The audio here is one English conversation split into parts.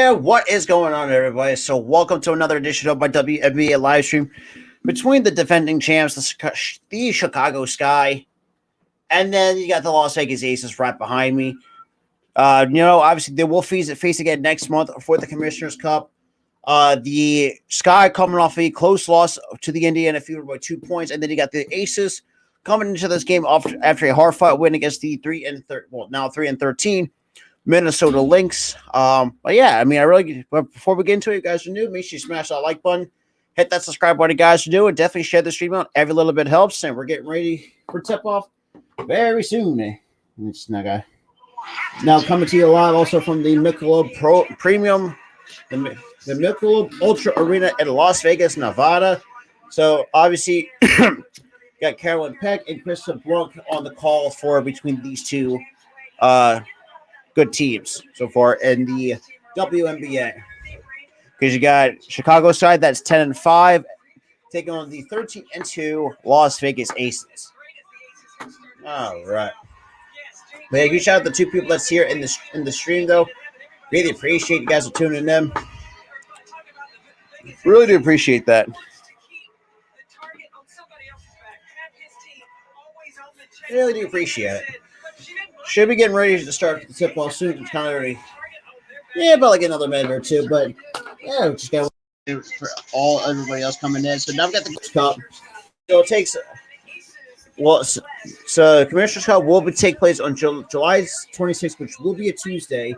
Yeah, what is going on, everybody? So, welcome to another edition of my WNBA live stream between the defending champs, the Chicago Sky, and then you got the Las Vegas Aces right behind me. Obviously, they will face again next month for the Commissioner's Cup. The Sky coming off a close loss to the Indiana Fever by 2 points, and then you got the Aces coming into this game after a hard-fought win against the 3-13 Minnesota Lynx. But yeah, I mean, before we get into it, you guys are new, make sure you smash that like button, hit that subscribe button, guys, to do it. Definitely share the stream out. Every little bit helps, and we're getting ready for tip-off very soon. It's not guy. Now coming to you live also from the Michelob Premium, the Michelob Ultra Arena in Las Vegas, Nevada. So obviously, got Carolyn Peck and Krista Blanc on the call for between these two good teams so far in the WNBA. Because you got Chicago side that's 10-5, taking on the 13-2 Las Vegas Aces. All right. But yeah, you shout out the two people that's here in the stream though. Really appreciate you guys for tuning in. Really do appreciate that. Really do appreciate it. Should be getting ready to start the tip-off soon. It's kind of already, about like another minute or two. But yeah, we just got for everybody else coming in. So now we've got the Cup. So it takes. So Commissioner's Cup will take place on July 26th, which will be a Tuesday.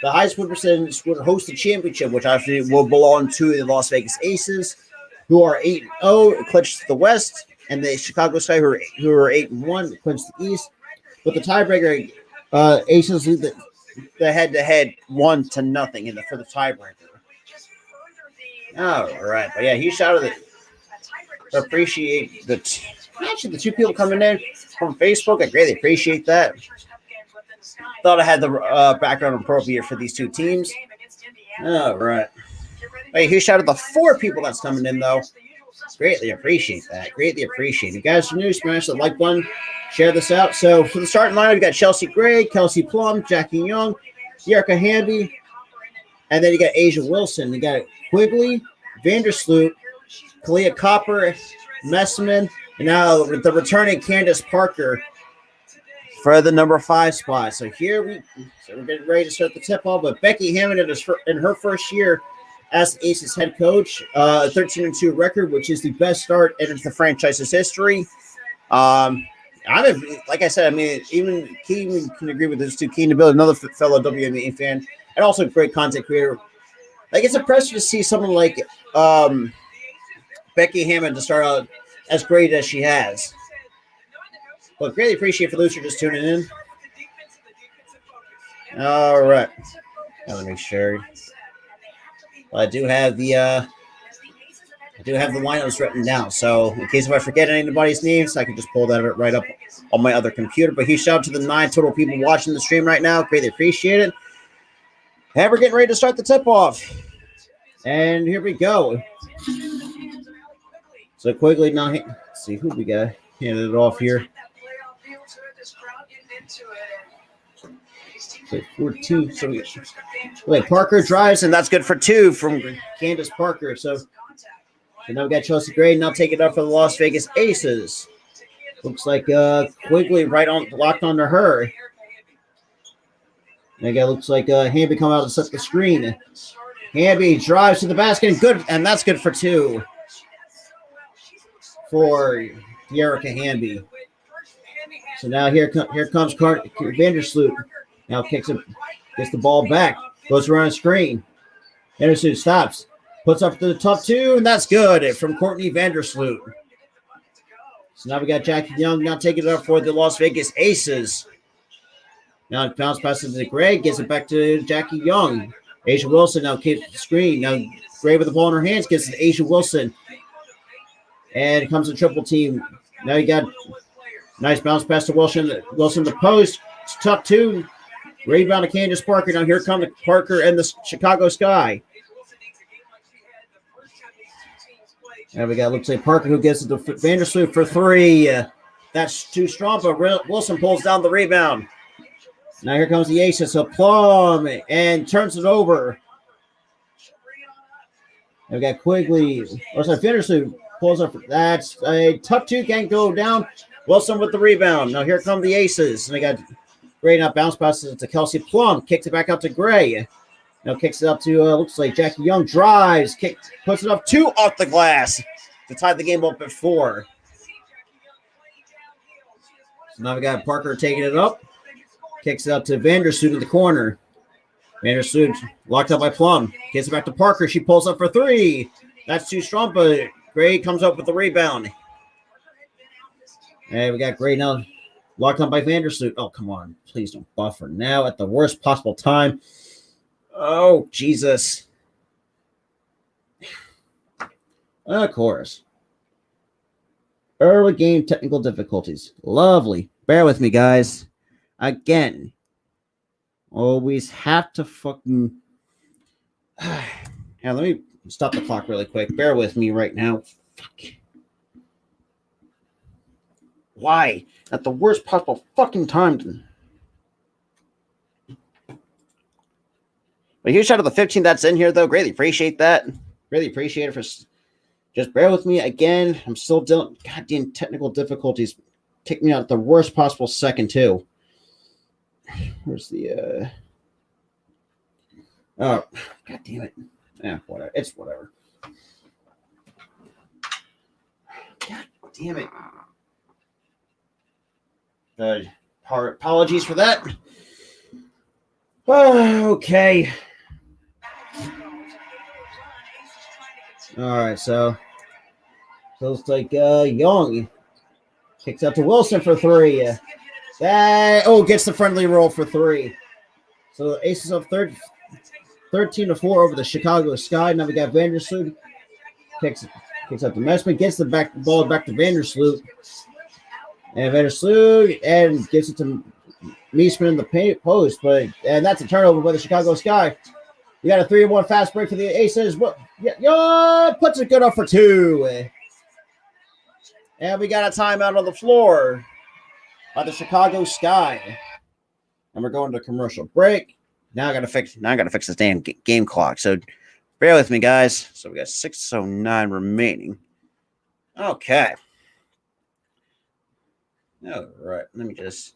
The highest win percentage would host the championship, which actually will belong to the Las Vegas Aces, who are 8-0, clinched the West, and the Chicago Sky, who are 8-1, clinched the East. With the tiebreaker, Aces lead the head-to-head 1-0 for the tiebreaker. All right, but yeah, he shouted it. Appreciate the two people coming in from Facebook. I greatly appreciate that. Thought I had the background appropriate for these two teams. All right. Hey, he shouted the 4 people that's coming in though. Greatly appreciate that. Greatly appreciate it. You guys are new, smash the like button. Share this out. So for the starting lineup, you got Chelsea Gray, Kelsey Plum, Jackie Young, Erica Hamby, and then you got Asia Wilson. You got Quigley, Vandersloot, Kalia Copper, Messman, and now the returning Candace Parker for the number 5 spot. So we're getting ready to start the tip-off. But Becky Hammond in her first year as the Aces head coach, 13-2 record, which is the best start in the franchise's history. Like I said, I mean, even Keen can agree with this too. Keen to build another fellow WNBA fan and also a great content creator. Like, it's impressive to see someone like Becky Hammond to start out as great as she has. But greatly appreciate for those who are just tuning in. All right. Now let me share. I do have the lineups written down. So in case if I forget anybody's names, I can just pull that right up on my other computer. But huge shout out to the 9 total people watching the stream right now. Greatly appreciate it. And we're getting ready to start the tip-off. And here we go. So quickly now, let's see who we got handed it off here. So 14. So Parker drives, and that's good for 2 from Candace Parker. So now we got Chelsea Gray. Now take it up for the Las Vegas Aces. Looks like Quigley locked onto her. And again, looks like Hamby come out and set the screen. Hamby drives to the basket, and good, and that's good for 2 for Erica Hamby. So now here comes Vandersloot. Now gets the ball back, goes around the screen. Vandersloot stops, puts up to the top 2, and that's good from Courtney Vandersloot. So now we got Jackie Young now taking it up for the Las Vegas Aces. Now it bounce passes to Gray, gets it back to Jackie Young. Asia Wilson now keeps the screen. Now Gray with the ball in her hands gets it to Asia Wilson. And it comes a triple team. Now you got nice bounce pass to Wilson. Wilson the post. It's tough 2. Rebound to Candace Parker. Now here come the Parker and the Chicago Sky. Now we got, looks like Parker who gets it to Vandersloot for 3. That's too strong, but Wilson pulls down the rebound. Now here comes the Aces. So Plum and turns it over we got Quigley. Or sorry, Vandersloot pulls up. That's a tough two. Can't go down. Wilson with the rebound. Now here come the Aces. And they got Gray now bounce passes to Kelsey Plum. Kicks it back out to Gray. Now kicks it up to, looks like Jackie Young drives. Puts it up 2 off the glass to tie the game up at 4. So now we got Parker taking it up. Kicks it up to Vandersloot in the corner. Vandersloot locked up by Plum. Gets it back to Parker. She pulls up for 3. That's too strong, but Gray comes up with the rebound. And we got Gray now locked up by Vandersloot. Oh, come on. Please don't buffer now at the worst possible time. Oh, Jesus. Of course. Early game technical difficulties. Lovely. Bear with me, guys. Again. Always have to fucking... Yeah, let me stop the clock really quick. Bear with me right now. Fuck. Why? At the worst possible fucking time. But huge shout out to the 15 that's in here, though. Greatly appreciate that. Really appreciate it for... Just bear with me again. I'm still dealing... Goddamn technical difficulties. Take me out at the worst possible second, too. Where's the... Oh, God damn it. Yeah, whatever. It's whatever. God damn it. Apologies for that. Okay. All right, so looks like Young kicks out to Wilson for 3. Gets the friendly roll for 3. So the Aces up 13-4 over the Chicago Sky. Now we got Vandersloot. Kicks up to Messman. Gets the ball back to Vandersloot. And Vandersloot and gives it to Meesman in the post. And that's a turnover by the Chicago Sky. You got a 3-1 fast break for the Aces. Puts it good up for 2. And we got a timeout on the floor by the Chicago Sky. And we're going to commercial break. Now I gotta fix this damn game clock. So bear with me, guys. So we got 6:09 remaining. Okay. All right. Let me just.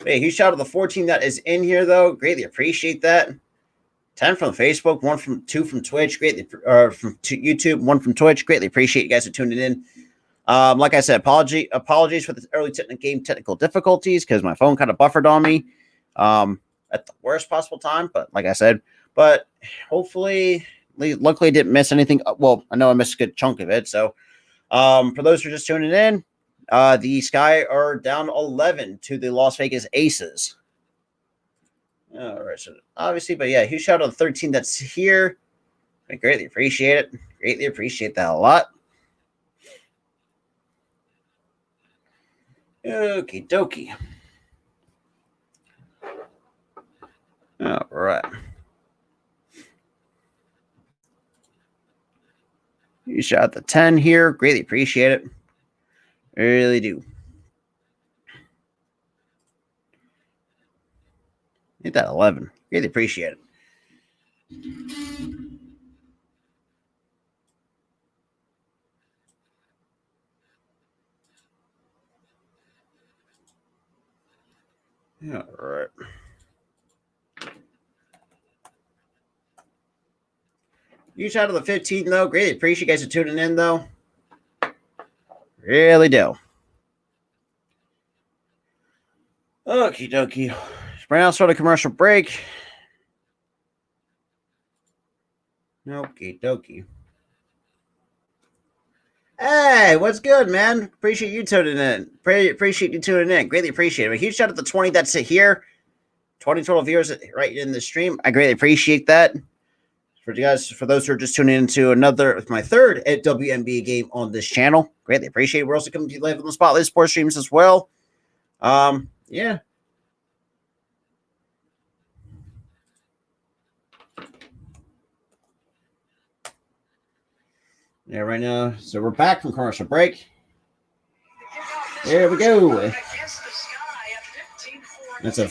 Hey, huge shout out to the 14 that is in here, though. Greatly appreciate that. 10 from Facebook, 2 from Twitch, from YouTube, 1 from Twitch. Greatly appreciate you guys for tuning in. Like I said, apologies for the early game technical difficulties because my phone kind of buffered on me at the worst possible time. But like I said, hopefully, luckily I didn't miss anything. Well, I know I missed a good chunk of it. So for those who are just tuning in, the Sky are down 11 to the Las Vegas Aces. All right, so obviously, but yeah, huge shout out to 13 that's here. I greatly appreciate it. Greatly appreciate that a lot. Okie dokie. All right. You shout out the 10 here. Greatly appreciate it. Really do. Hit that 11. Really appreciate it. All right. Huge out of the 15, though. Greatly appreciate you guys for tuning in, though. Really do. Okie dokie. Right now, start a commercial break. Okie dokie. Hey, what's good, man? Appreciate you tuning in. Appreciate you tuning in. Greatly appreciate it. A huge shout out to the 20 that's here. 20 total viewers right in the stream. I greatly appreciate that. For you guys, for those who are just tuning into my third at WNBA game on this channel, greatly appreciate it. We're also coming to you live on the Spotlight Sports streams as well. Yeah. Yeah, right now. So we're back from commercial break. There we go. That's a.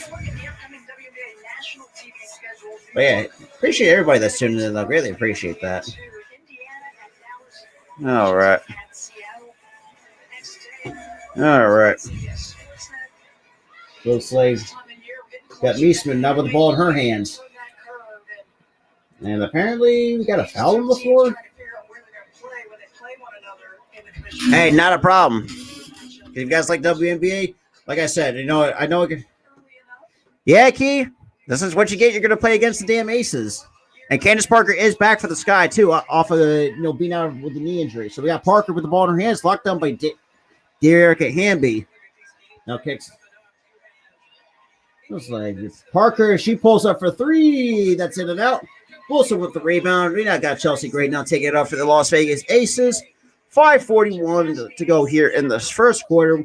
But yeah, appreciate everybody that's tuning in. I really appreciate that. All right. All right. Looks like got Meesman now with the ball in her hands. And apparently we got a foul on the floor. Hey, not a problem. If you guys like WNBA, like I said, I know. Yeah, Key. This is what you get. You're going to play against the damn Aces. And Candace Parker is back for the Sky, too, off of being out with the knee injury. So we got Parker with the ball in her hands, locked down by Dearica Hamby. Now kicks. Looks like it's Parker. She pulls up for three. That's in and out. Wilson with the rebound. We now got Chelsea Gray now taking it off for the Las Vegas Aces. 5:41 to go here in the first quarter.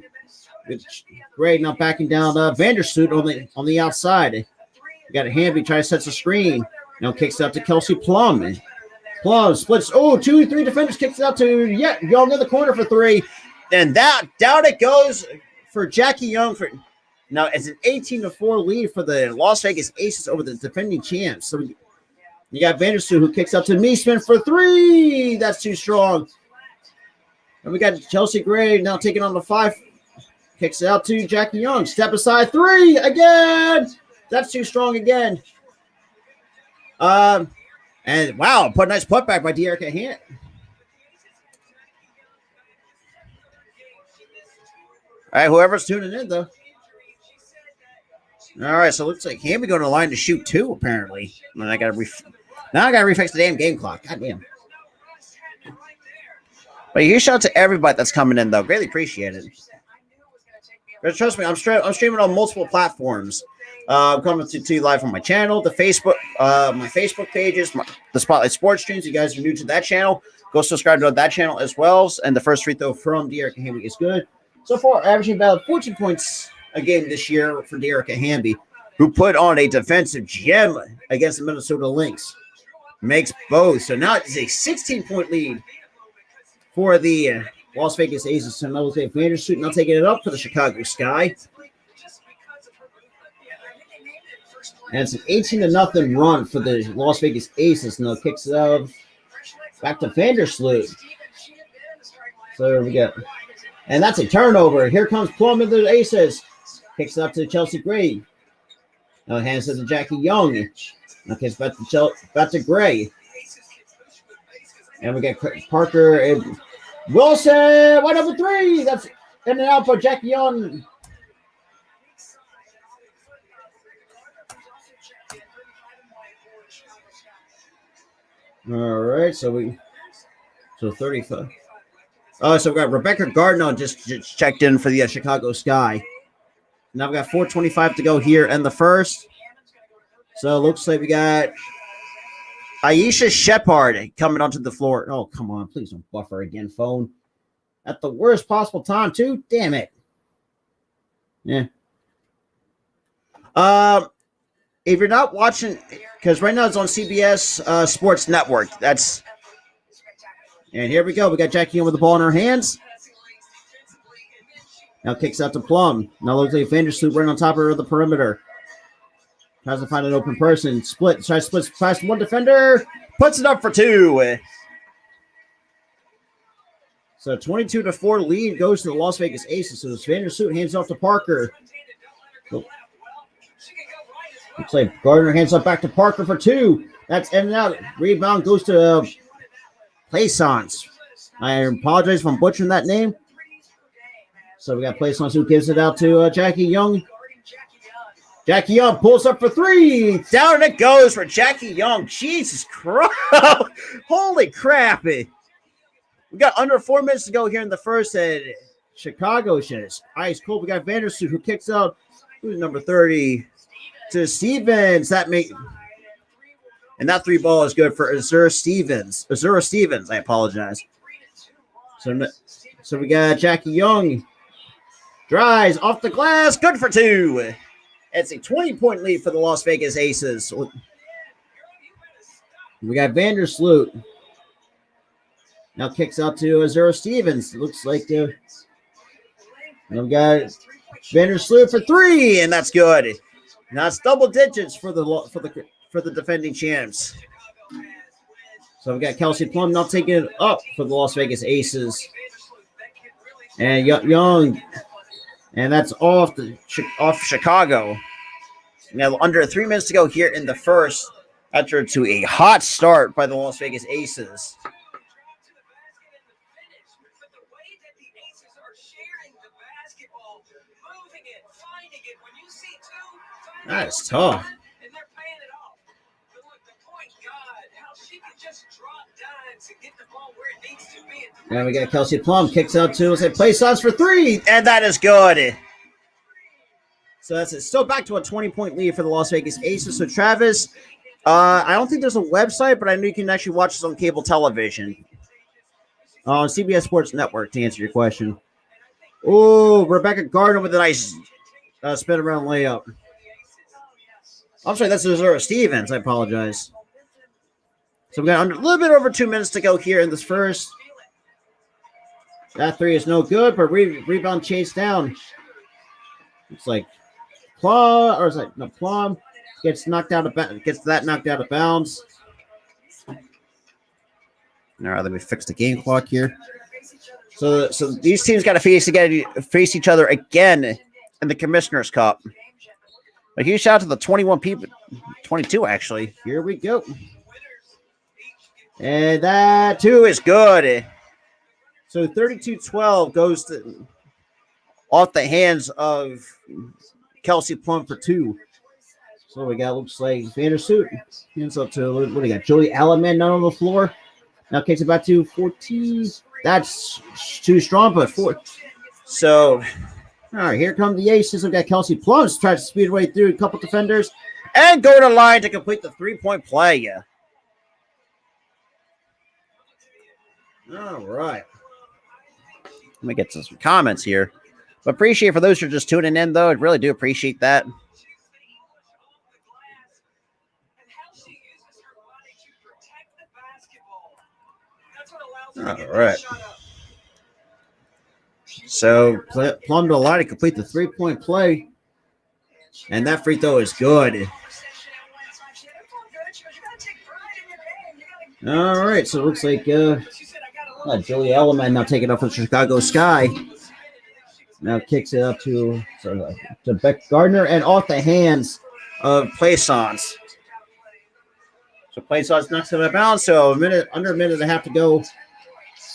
Gray now backing down Vandersloot on the outside. We got a Hamby trying to set the screen. Now kicks out to Kelsey Plum. Plum splits. Oh, 2-3 defenders kicks it out to Young in the corner for three. And down it goes for Jackie Young. Now it's an 18-4 lead for the Las Vegas Aces over the defending champs. So you got Vandersloot who kicks out to Meesman for three. That's too strong. And we got Chelsea Gray now taking on the five. Kicks it out to Jackie Young. Step aside three again. That's too strong again. And wow, a nice putback by Dearica Hamby. All right, whoever's tuning in though. All right, so it looks like Hamby going to the line to shoot two apparently. And I got to refix the damn game clock. God damn. But huge shout out to everybody that's coming in though. Greatly appreciate it. But trust me, I'm streaming on multiple platforms. I'm coming to you live on my channel, the Facebook, my Facebook pages, the Spotlight Sports streams. You guys are new to that channel, go subscribe to that channel as well. And the first free throw from Dearica Hamby is good. So far, averaging about 14 points a game this year for Dearica Hamby, who put on a defensive gem against the Minnesota Lynx. Makes both. So now it's a 16-point lead for the Las Vegas Aces. So now we'll say Vandersloot now taking it up for the Chicago Sky. And it's an 18-0 run for the Las Vegas Aces. Now kicks it out back to Vandersloot. So we got, and that's a turnover. Here comes Plum of the Aces. Kicks it up to Chelsea Gray. Now hands it to Jackie Young. Now kicks back to Gray. And we got Parker and Wilson. Wide open three. That's in and out for Jackie Young. All right, so 35. So we got Rebecca Gardner just checked in for the Chicago Sky. Now we got 4:25 to go here in the first. So it looks like we got Aisha Shepard coming onto the floor. Oh, come on, please don't buffer again, phone. At the worst possible time, too. Damn it. Yeah. If you're not watching, because right now it's on CBS Sports Network. And here we go. We got Jackie Young with the ball in her hands. Now kicks out to Plum. Now looks like Vandersloot right on top of the perimeter. Tries to find an open person. Tries to split past one defender. Puts it up for two. So 22-4 lead goes to the Las Vegas Aces. So Vandersloot hands off to Parker. Looks like Gardner hands up back to Parker for two. That's in and out. Rebound goes to Plaisance. I apologize if I'm butchering that name. So we got Plaisance who gives it out to Jackie Young. Jackie Young pulls up for three. Down it goes for Jackie Young. Jesus Christ. Holy crap. We got under 4 minutes to go here in the first. And Chicago is ice cold. We got Vandersloot who kicks out. Who's number 30? To Stevens. And that three ball is good for Azura Stevens. I apologize. So we got Jackie Young. Drives off the glass. Good for two. It's a 20-point lead for the Las Vegas Aces. We got Vandersloot. Now kicks out to Azura Stevens. Looks like we got Vandersloot for three, and that's good. Now it's double digits for the defending champs. So we got Kelsey Plum now taking it up for the Las Vegas Aces. And Young, and that's off Chicago. Now under 3 minutes to go here in the first, after to a hot start by the Las Vegas Aces. That is tough. And we got Kelsey Plum, kicks out two, say play signs for three, and that is good. So that's it. Still back to a 20-point lead for the Las Vegas Aces. So Travis, I don't think there's a website, but I know you can actually watch this on cable television. On CBS Sports Network, to answer your question. Oh, Rebecca Gardner with a nice spin around layup. I'm sorry, that's Azura Stevens. I apologize. So we got a little bit over 2 minutes to go here in this first. That three is no good, but rebound chase down. It's like Plum, or is it no Plum gets knocked out of knocked out of bounds. All right, let me fix the game clock here. So these teams got to face each other again in the Commissioner's Cup. A huge shout out to the 21 people, 22 actually. Here we go. And that too is good. So 32-12 goes off the hands of Kelsey Plum for two. So we got, looks like Vandersloot. Hands up to, what do we got? Joey Allenman not on the floor. Now kicks it back to 14. That's too strong, but four. So, all right, here come the Aces. We've got Kelsey Plum tries to speed her way through a couple defenders and go to the line to complete the three-point play. All right. Let me get to some comments here. But appreciate for those who are just tuning in, though. I really do appreciate that. All right. So Plum to the line to complete the three-point play. And that free throw is good. All right. So it looks like Joey Elliman now taking off the Chicago Sky. Now kicks it up to Beck Gardner and off the hands of Plaisance. So Plaisance knocks it out of bounds. So under a minute and a half to go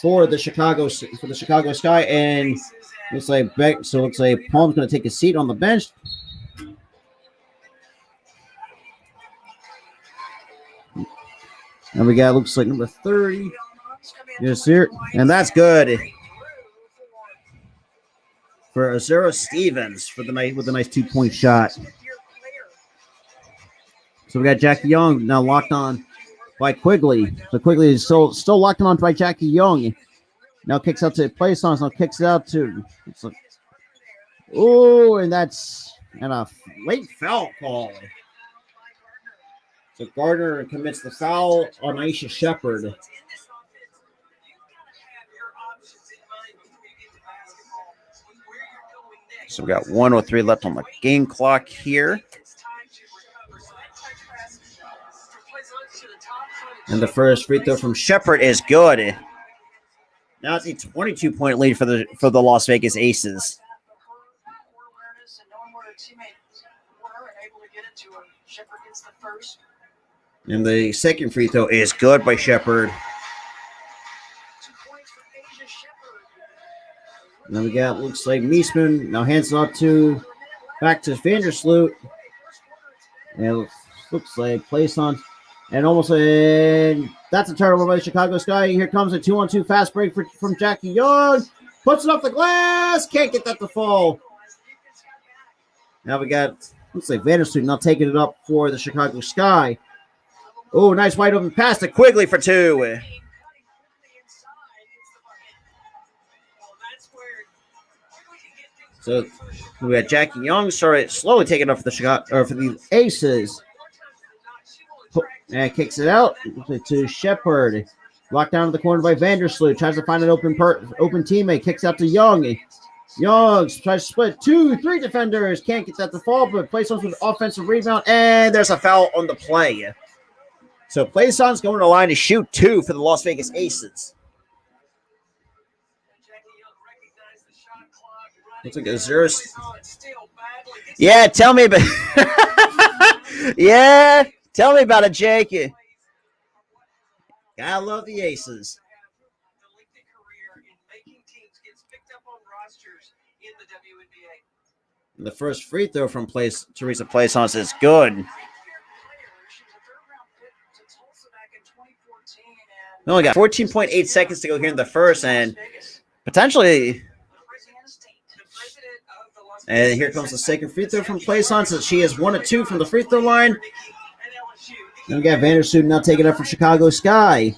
for the Chicago Sky, and looks like looks like Palm's going to take a seat on the bench. And we got looks like number 30. Yes, sir, and that's good for Azura Stevens with a nice 2-point shot. So we got Jackie Young now locked on by Quigley. So Quigley is still locked on by Jackie Young. Now kicks out to Plaisance. Now kicks it out to. And that's a late foul call. So Gardner commits the foul on Aisha Shepard. So we got 1:03 left on the game clock here. And the first free throw from Shepard is good. Now it's a 22-point lead for the Las Vegas Aces. And the second free throw is good by Shepard. And then we got, looks like Meesman now hands it off back to Vandersloot. And it looks like Plaisance. And that's a turnover by the Chicago Sky. Here comes a 2-on-2 fast break from Jackie Young. Puts it off the glass. Can't get that to fall. Now we got, looks like Vandersloot now taking it up for the Chicago Sky. Oh, nice wide open pass to Quigley for two. So we got Jackie Young slowly taking up for the Aces. And kicks it out to Shepard. Locked down in the corner by Vandersloot. Tries to find an open teammate. Kicks out to Young. Young tries to split 2-3 defenders. Can't get that to fall, but Plaisance with an offensive rebound. And there's a foul on the play. So Plaison's going to the line to shoot 2 for the Las Vegas Aces. Looks like a 0. Yeah, tell me about. Yeah, tell me about it, Jake. Gotta love the Aces. The first free throw from Teresa Plaisance is good. We only got 14.8 seconds to go here in the first, and potentially. And here comes the second free throw from Plaisance, so she is 1 of 2 from the free throw line. Then we got Vandersloot now taking up for Chicago Sky.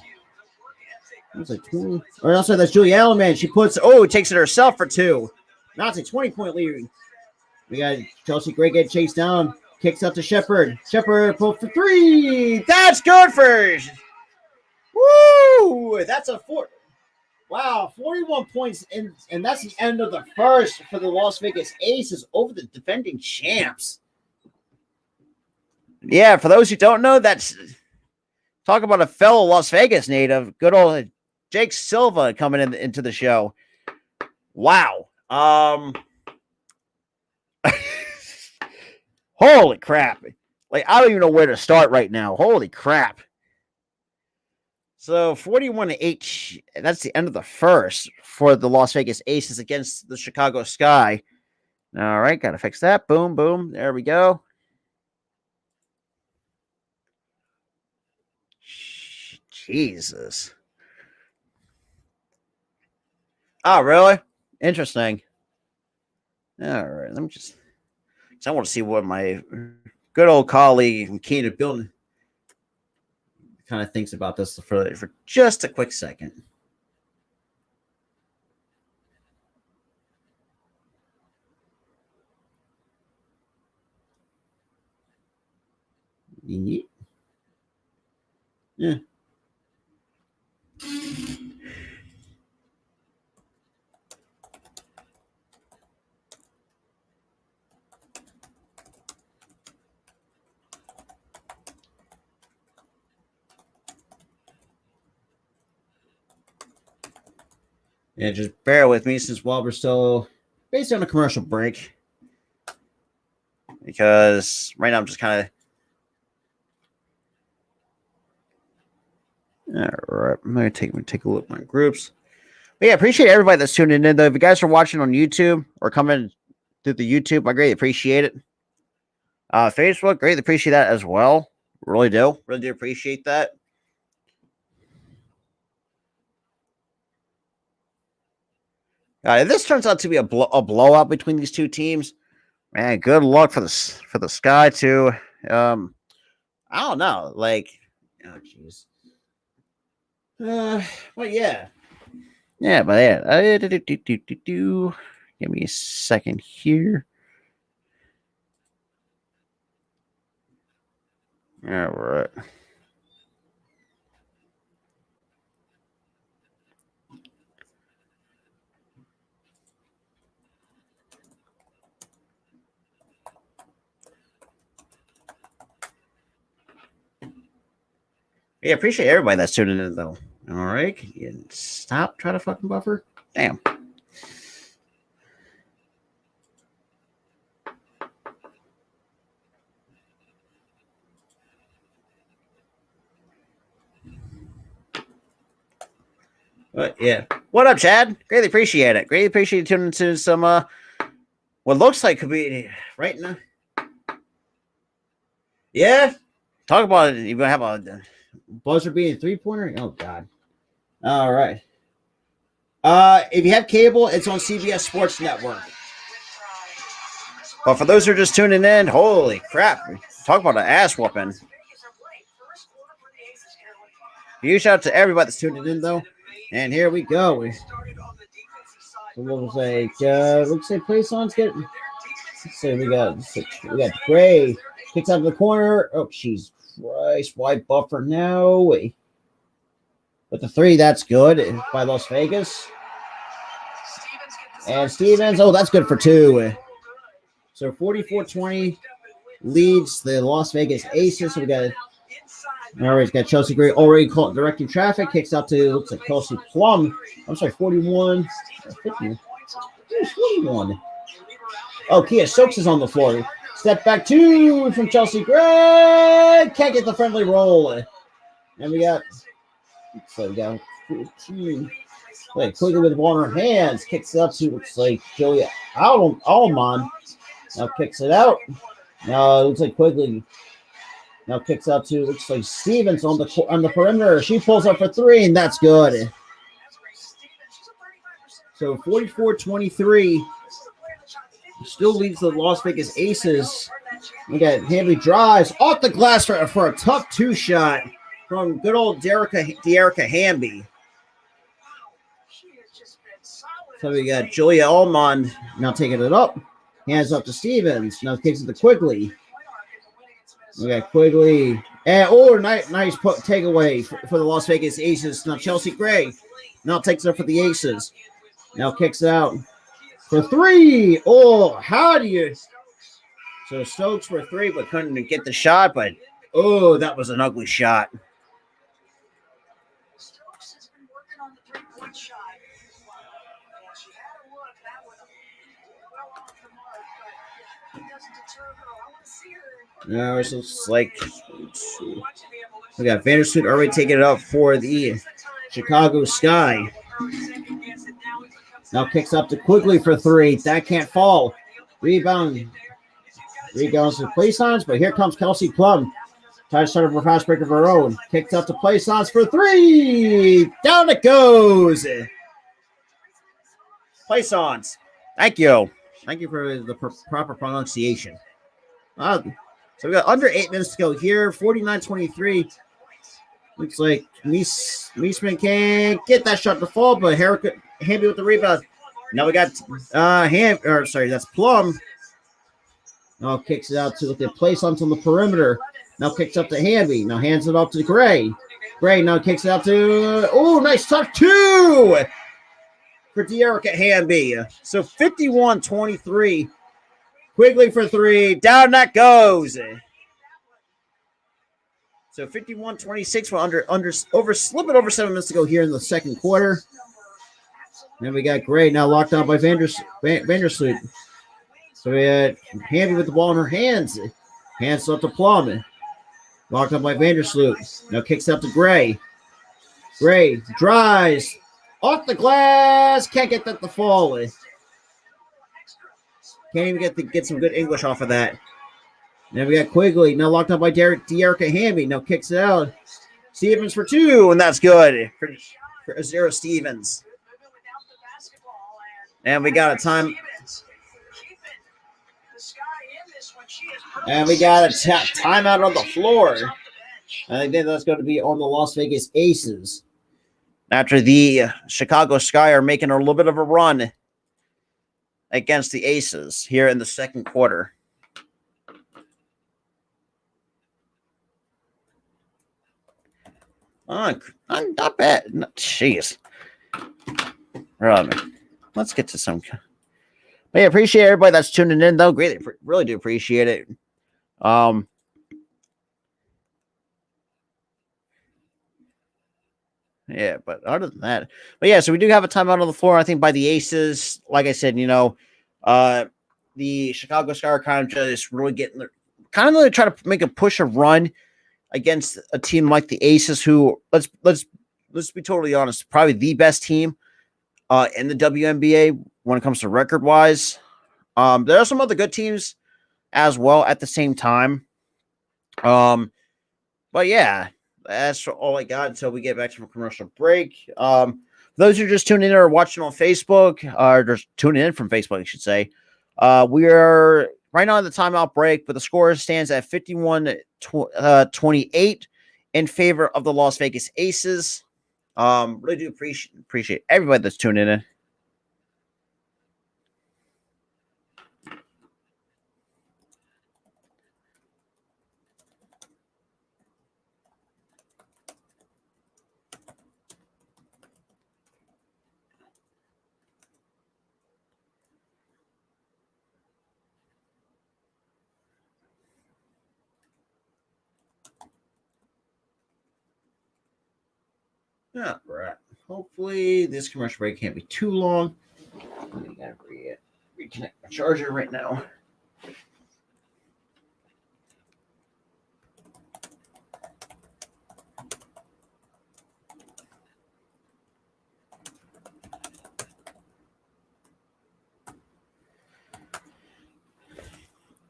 That's like 20. Or also that's Julie Allen. She takes it herself for 2. Now it's a 20-point lead. We got Chelsea Gray get chased down. Kicks up to Shepard. Shepard pulled for 3. That's good for. Woo! That's a 4. Wow, 41 points, and that's the end of the first for the Las Vegas Aces over the defending champs. Yeah, for those who don't know, that's talk about a fellow Las Vegas native, good old Jake Silva coming into the show. Wow. Holy crap. Like, I don't even know where to start right now. Holy crap. So 41-8, that's the end of the first for the Las Vegas Aces against the Chicago Sky. All right, got to fix that. Boom, boom. There we go. Jesus. Oh, really? Interesting. All right, let me just. I want to see what my good old colleague, Keena Building, kind of thinks about this for just a quick second. Yeah. Yeah, just bear with me since while we're still basically on a commercial break. Because right now I'm just kind of. All right, I'm going to take a look at my groups. But yeah, appreciate everybody that's tuning in, though. If you guys are watching on YouTube or coming through the YouTube, I greatly appreciate it. Facebook, greatly appreciate that as well. Really do. Really do appreciate that. If this turns out to be a blowout between these two teams, man, good luck for the Sky too. I don't know, like, oh jeez. But yeah, but yeah. Give me a second here. All right. Yeah, appreciate everybody that's tuning in, though. All right, can you stop trying to fucking buffer? Damn. But yeah, what up, Chad? Greatly appreciate it. Greatly appreciate you tuning into some what looks like could be right now. Yeah, talk about it. You're gonna have a buzzer beating 3-pointer. Oh God. All right. If you have cable, it's on CBS Sports Network. But for those who are just tuning in, holy crap! Talk about an ass whooping. Huge shout out to everybody that's tuning in, though. And here we go. Looks like Plaison's getting. Let's see, we got Gray kicks out of the corner. Oh, jeez Christ! Wide buffer now. But the 3, that's good by Las Vegas. And Stevens, oh, that's good for 2. So 44-20 leads the Las Vegas Aces. So we got All right, he's got Chelsea Gray already caught directing traffic. Kicks out to, looks like Kelsey Plum. I'm sorry, 41. 50. 41. Oh, Kia Stokes is on the floor. Step back two from Chelsea Gray. Can't get the friendly roll. And we got 14. Wait, quickly with the ball in her hands. Kicks it up to, looks like Julia Allman. Now kicks it out. Now it looks like Quigley. Now kicks out to, looks like Stevens on the perimeter. She pulls up for three, and that's good. So 44-23. Still leads the Las Vegas Aces. We got Hamby drives off the glass for a tough two shot from good old Dearica Hamby. So we got Julia Allman now taking it up. Hands up to Stevens. Now kicks it to Quigley. We got Quigley. And nice takeaway for the Las Vegas Aces. Now Chelsea Gray now takes it up for the Aces. Now kicks out for three. Oh, how do you? So Stokes for three, but couldn't get the shot. But that was an ugly shot. Now it looks like we got Vandersloot already taking it up for the Chicago Sky. Now kicks up to Quigley for three. That can't fall. Rebound. Rebounds to Plaisance, but here comes Kelsey Plum. Tries to start a fast break of her own. Kicks up to Plaisance for three. Down it goes. Plaisance. Thank you. Thank you for the proper pronunciation. So we got under 8 minutes to go here. 49-23. Looks like Meesman can't get that shot to fall, but Hamby with the rebound. Now we got that's Plum. Now kicks it out to the Plaisance on the perimeter. Now kicks up to Hamby. Now hands it off to Gray. Gray now kicks it out to nice tough two for Dearica Hamby. So 51-23. Quigley for three. Down that goes. So 51-26. We're over 7 minutes to go here in the second quarter. Then we got Gray now locked down by Vandersloot. So we had Hamby with the ball in her hands. Hands up to Plum. Locked up by Vandersloot. Now kicks up to Gray. Gray drives off the glass. Can't get that to fall. Can't even get some good English off of that. Then we got Quigley now locked up by Dearica Hamby. Now kicks it out. Stevens for two, and that's good for Azera Stevens. And we got a time. And we got a timeout on the floor. I think that's going to be on the Las Vegas Aces. After the Chicago Sky are making a little bit of a run against the Aces here in the second quarter. Not bad. Jeez. Let's get to some. But yeah, appreciate everybody that's tuning in, though. Greatly, really do appreciate it. Yeah, but other than that, so we do have a timeout on the floor. I think by the Aces, like I said, the Chicago Sky are kind of just really trying to make a push, a run against a team like the Aces, who let's be totally honest, probably the best team in the WNBA when it comes to record wise. There are some other good teams as well at the same time. But yeah, that's all I got until we get back from a commercial break. Those who are just tuning in or watching on Facebook, or just tuning in from Facebook, I should say, we are right now in the timeout break, but the score stands at 51-28 in favor of the Las Vegas Aces. Really do appreciate everybody that's tuning in. All right. Hopefully this commercial break can't be too long. I gotta reconnect my charger right now.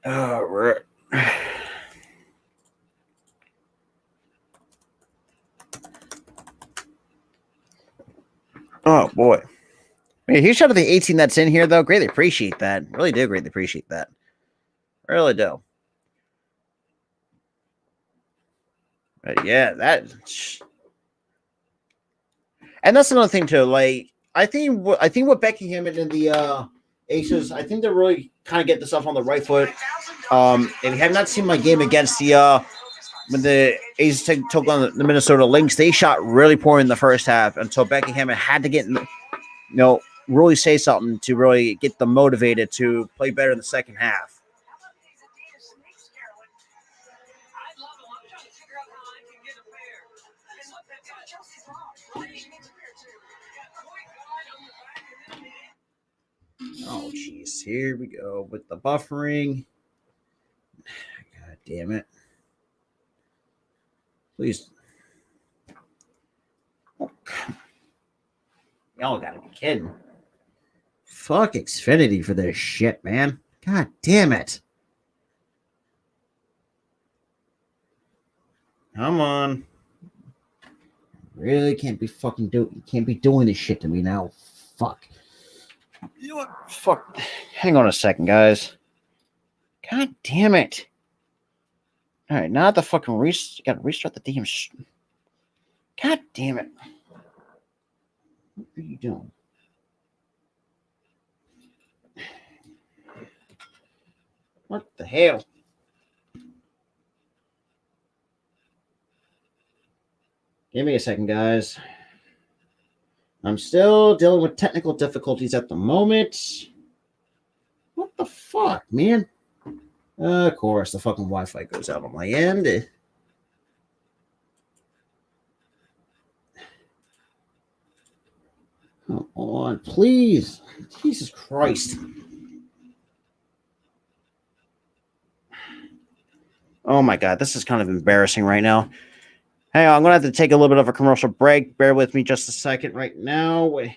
All right. Oh boy. Hey, huge shout out to the 18 that's in here though. Greatly appreciate that. Really do greatly appreciate that. Really do. But yeah, and that's another thing too. Like I think what Becky Hammond and the Aces, I think they're really kind of getting themselves on the right foot. If you have not seen my game against the when the Aces took on the Minnesota Lynx, they shot really poor in the first half until Becky Hammond had to get really say something to really get them motivated to play better in the second half. Oh, jeez. Here we go with the buffering. God damn it. Please. Oh, y'all gotta be kidding. Fuck Xfinity for this shit, man. God damn it. Come on. Really can't be doing this shit to me now. Fuck. You know what? Fuck. Hang on a second, guys. God damn it. All right, now the fucking gotta restart the damn. God damn it. What are you doing? What the hell? Give me a second, guys. I'm still dealing with technical difficulties at the moment. What the fuck, man? Of course, the fucking Wi-Fi goes out on my end. Come on, please. Jesus Christ. Oh my God, this is kind of embarrassing right now. Hang on, I'm going to have to take a little bit of a commercial break. Bear with me just a second right now. Wait.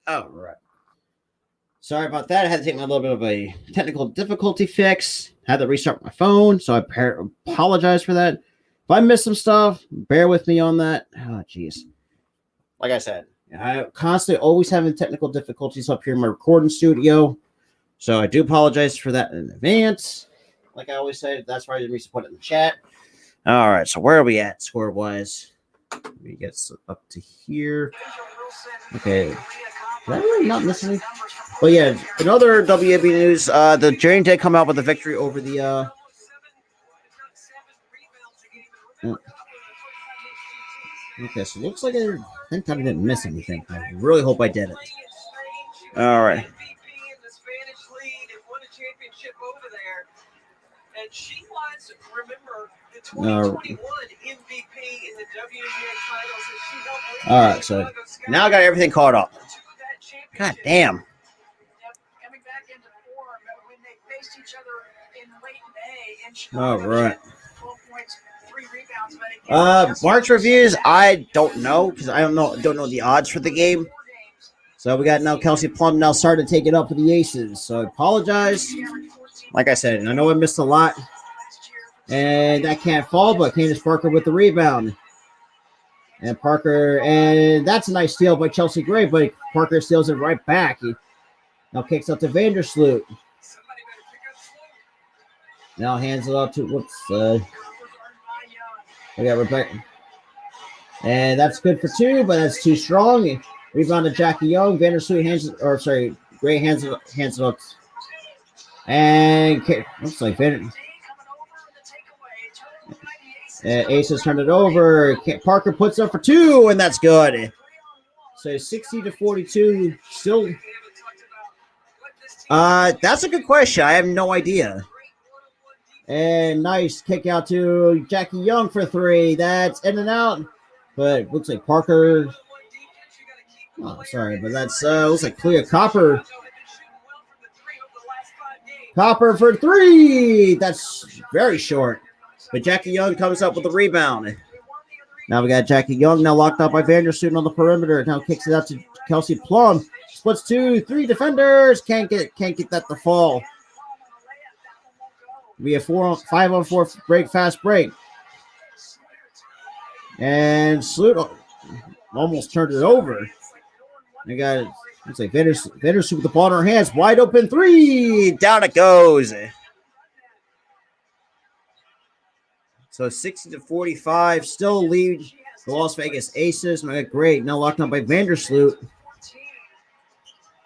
Oh, right. Sorry about that. I had to take a little bit of a technical difficulty fix. Had to restart my phone, so I apologize for that. If I missed some stuff, bear with me on that. Oh, jeez. Like I said, I constantly always having technical difficulties up here in my recording studio, so I do apologize for that in advance. Like I always say, that's why I didn't put it in the chat. All right, so where are we at score-wise? We get up to here. Okay. Did I really not miss anything? But yeah, another WNBA news. The Giants did come out with a victory over the. Okay, so it looks like I think I didn't miss anything. I really hope I didn't. All right. championship over there. And she was, remember, the 2021 MVP in the WNBA titles. And she helped all right, so now I got everything caught up. God damn. Coming back into form when they faced each other in late May. And All right. 12 points, 3 rebounds. March reviews, I don't know because I don't know the odds for the game. So we got now Kelsey Plum now starting to take it up for the Aces. So I apologize. Like I said, I know I missed a lot. And that can't fall, but Candace Parker with the rebound. And Parker, and that's a nice steal by Chelsea Gray, but Parker steals it right back. He now kicks up to Vandersloot. Now hands it up to, we got Rebecca. And that's good for 2, but that's too strong. Rebound to Jackie Young. Vandersloot Gray hands it up. And looks like Aces turned it over. Parker puts up for 2, and that's good. So 60-42. Still, that's a good question. I have no idea. And nice kick out to Jackie Young for 3. That's in and out. But looks like Parker. Oh, sorry, but that's looks like Clea Copper. Copper for 3. That's very short. But Jackie Young comes up with a rebound. Now we got Jackie Young now locked up by Vandersloot on the perimeter. Now kicks it out to Kelsey Plum. Splits 2, 3 defenders. Can't get that to fall. We have 5-on-4 break, fast break. And Sloot almost turned it over. We got, looks like Vandersloot with the ball in her hands. Wide open 3. Down it goes. So 60-45. Still lead the Las Vegas Aces. Great. Now locked up by Vandersloot.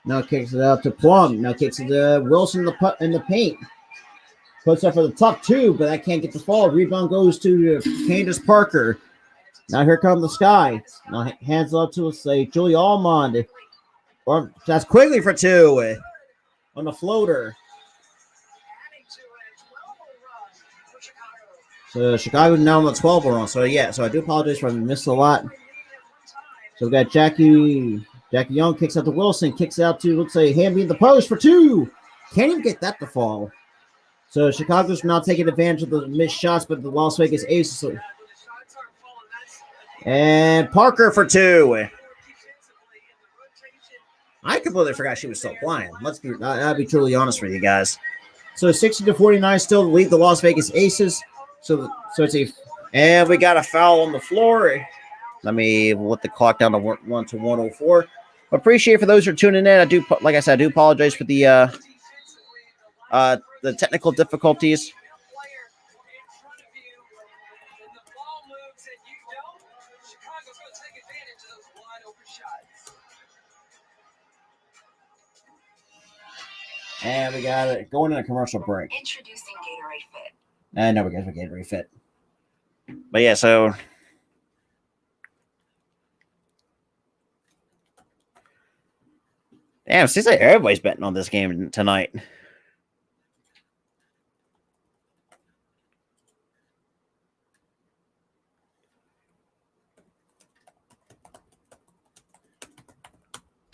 Now kicks it out to Plum. Now kicks it to Wilson in the paint. Puts up for the top 2, but that can't get the fall. Rebound goes to Candace Parker. Now here comes the Sky. Now hands up to, say, Julia Almond. Or that's Quigley for 2 on the floater. So Chicago now on the 12 run. So yeah, so I do apologize for I missed a lot. So we got Jackie Young kicks out to Wilson, kicks out to, looks like Hamby in the post for 2. Can't even get that to fall. So Chicago's now taking advantage of the missed shots, but the Las Vegas Aces. And Parker for 2. I completely forgot she was still playing. I'll be truly honest with you guys. So 60-49 still to lead the Las Vegas Aces. So it's and we got a foul on the floor. Let me let the clock down to 1 to 104. Appreciate for those who are tuning in. I do, like I said, I do apologize for the technical difficulties. And we got it going in a commercial break. Introducing Gatorade Fit. And no, we got Gatorade Fit. But yeah, so damn, it seems like everybody's betting on this game tonight.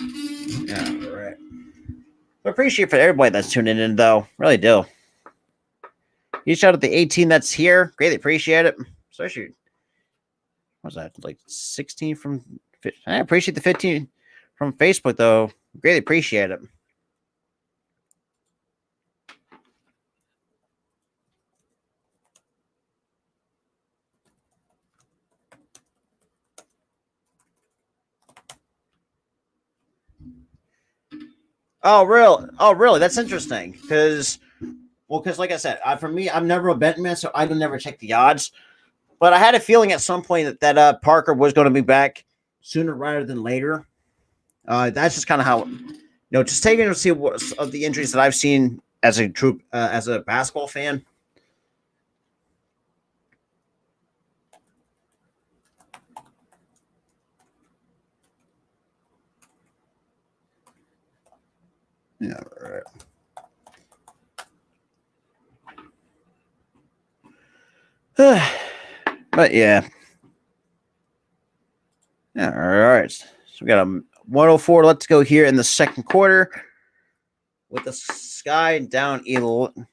All right. I appreciate for everybody that's tuning in, though. Really do. Huge shout out to the 18 that's here. Greatly appreciate it. Especially, what's that? Like 16 from. I appreciate the 15 from Facebook, though. Greatly appreciate it. Oh, really? That's interesting. Because like I said, for me, I'm never a betting man, so I don't never check the odds. But I had a feeling at some point that Parker was going to be back sooner rather than later. That's just kind of how, just taking to see what of the injuries that I've seen as a basketball fan. Yeah, all right. But yeah. All right. So we got a 104. Let's go here in the second quarter with the Sky down 11.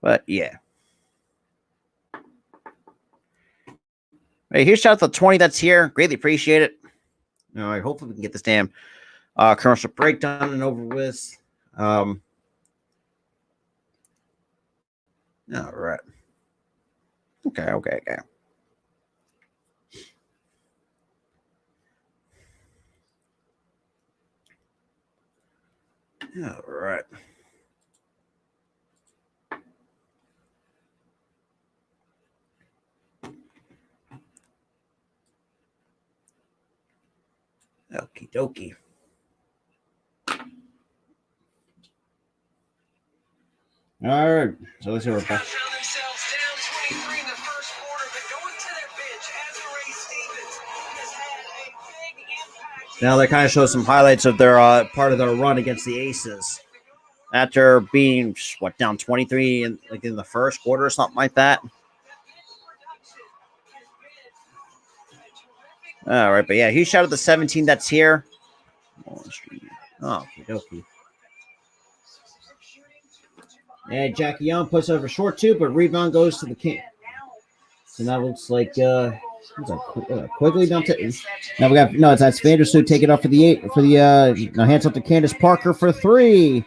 But yeah. Hey, here's shout out to the 20 that's here. Greatly appreciate it. All right. Hopefully we can get this damn commercial break done and over with. All right. Okay. All right. Okie dokie. All right. So let's hear what Found themselves down 23 in the first quarter, but going to their bench, Azurá Stevens has had a big impact. now they kind of show some highlights of their part of their run against the Aces after being down 23 in the first quarter or something like that. All right, but yeah, he shouted the 17 that's here. Oh, okie dokie. And Jackie Young puts over short two, but rebound goes to the King. So now it looks like quickly down to now we got that's Vandersloot take it up for the now hands up to Candace Parker for three.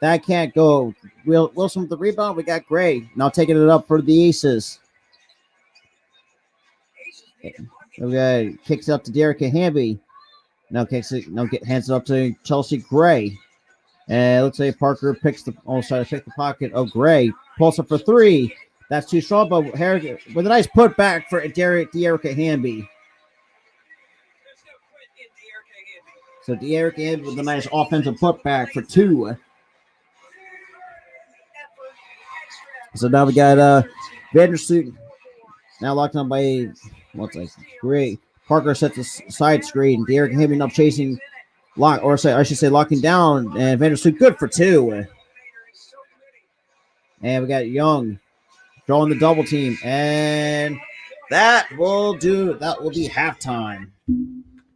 That can't go. Wilson with the rebound. We got Gray now taking it up for the Aces. We got kicks it up to Derek Hamby. Now hands it up to Chelsea Gray. And looks like Parker picks the trying to pick the pocket of Gray. Pulls up for three. That's too strong, but Harrigan with a nice put back for De'Erica Hamby. So De'Erica Hamby with a nice offensive putback for two. So now we got Vandersloot now locked on by Gray. Parker sets a side screen. De'Erica Hamby up chasing locking down, and Vandersloot good for two. And we got Young drawing the double team, and that will be halftime.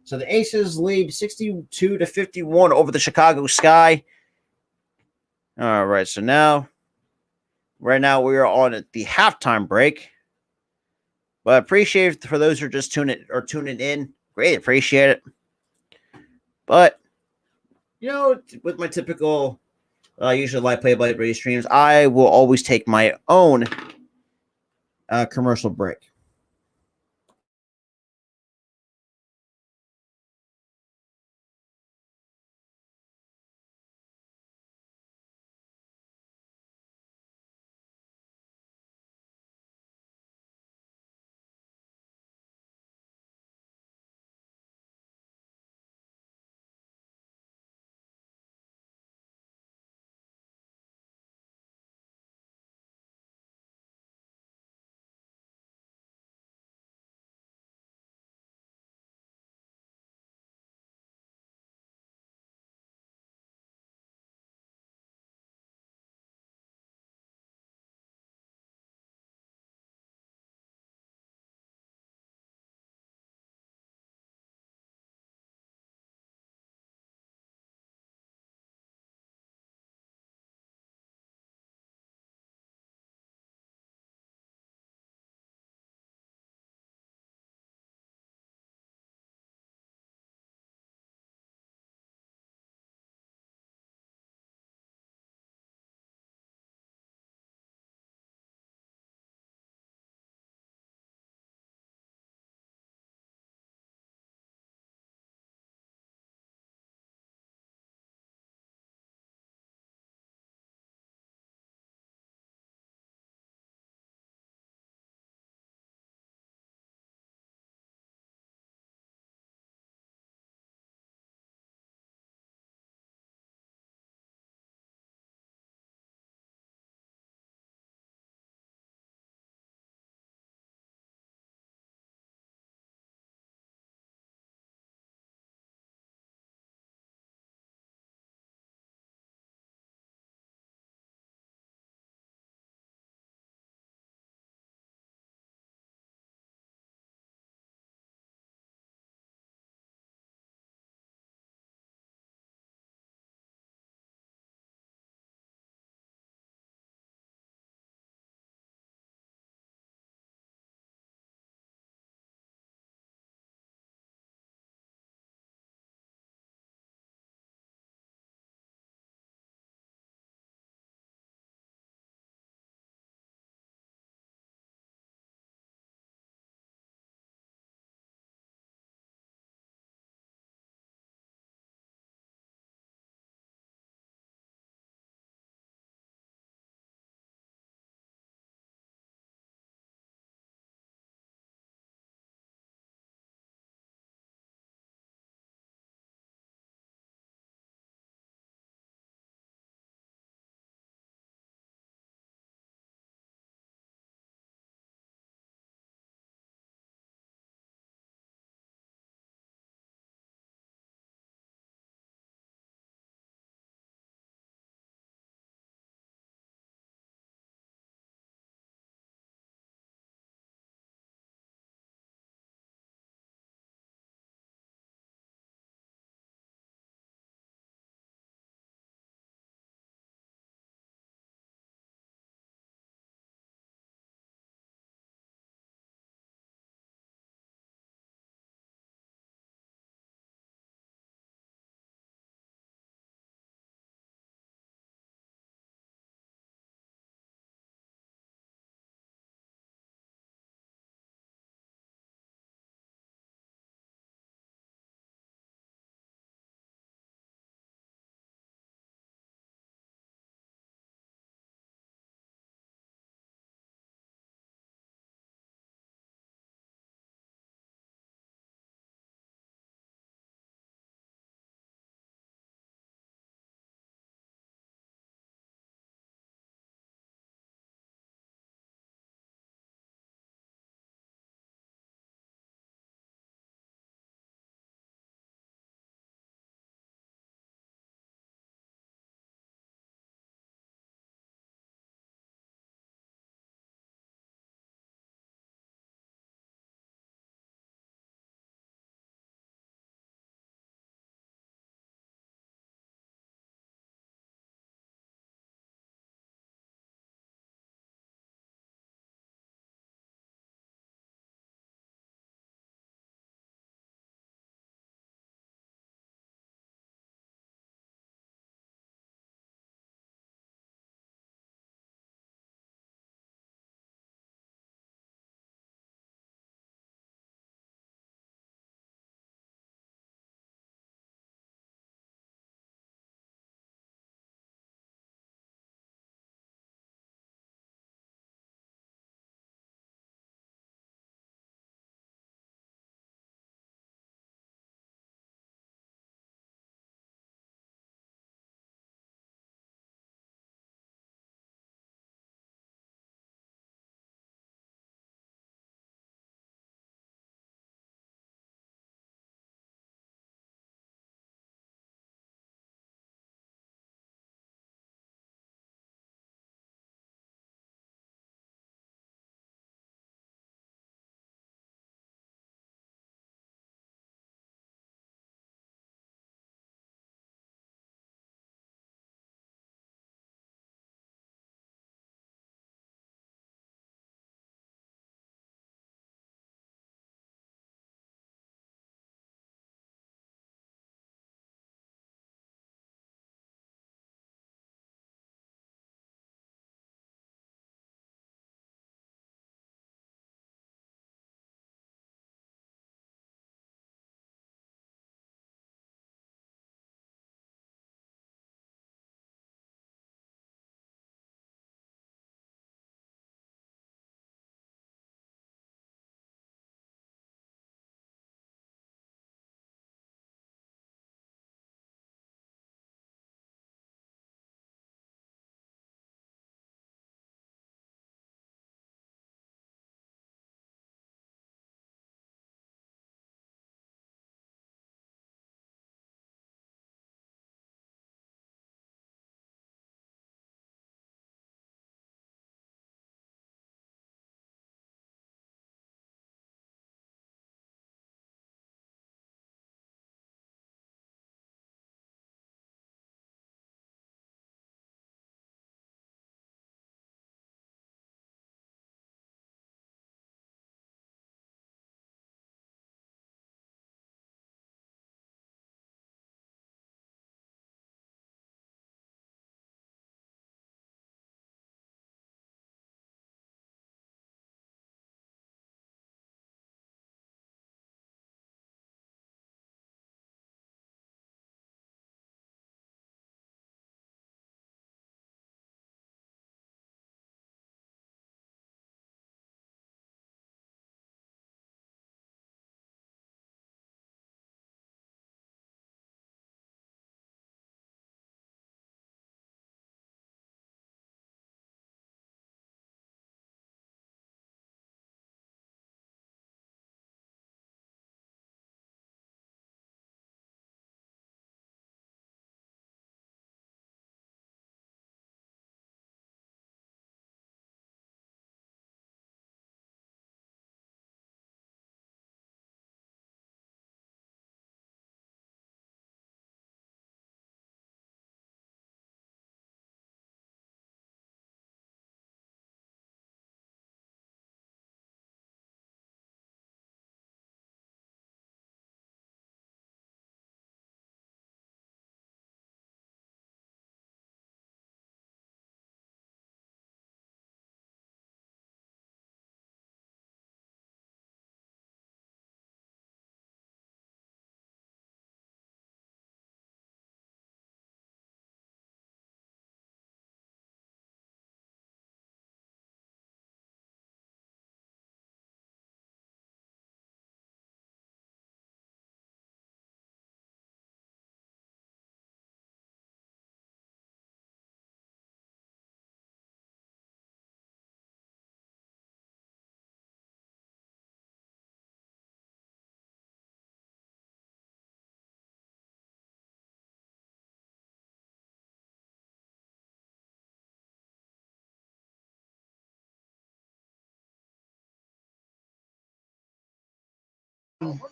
So the Aces lead 62-51 over the Chicago Sky. All right, so right now we are on the halftime break. But appreciate it for those who are just tuning in. Great, appreciate it. But with my typical usually live play-by-play streams, I will always take my own commercial break.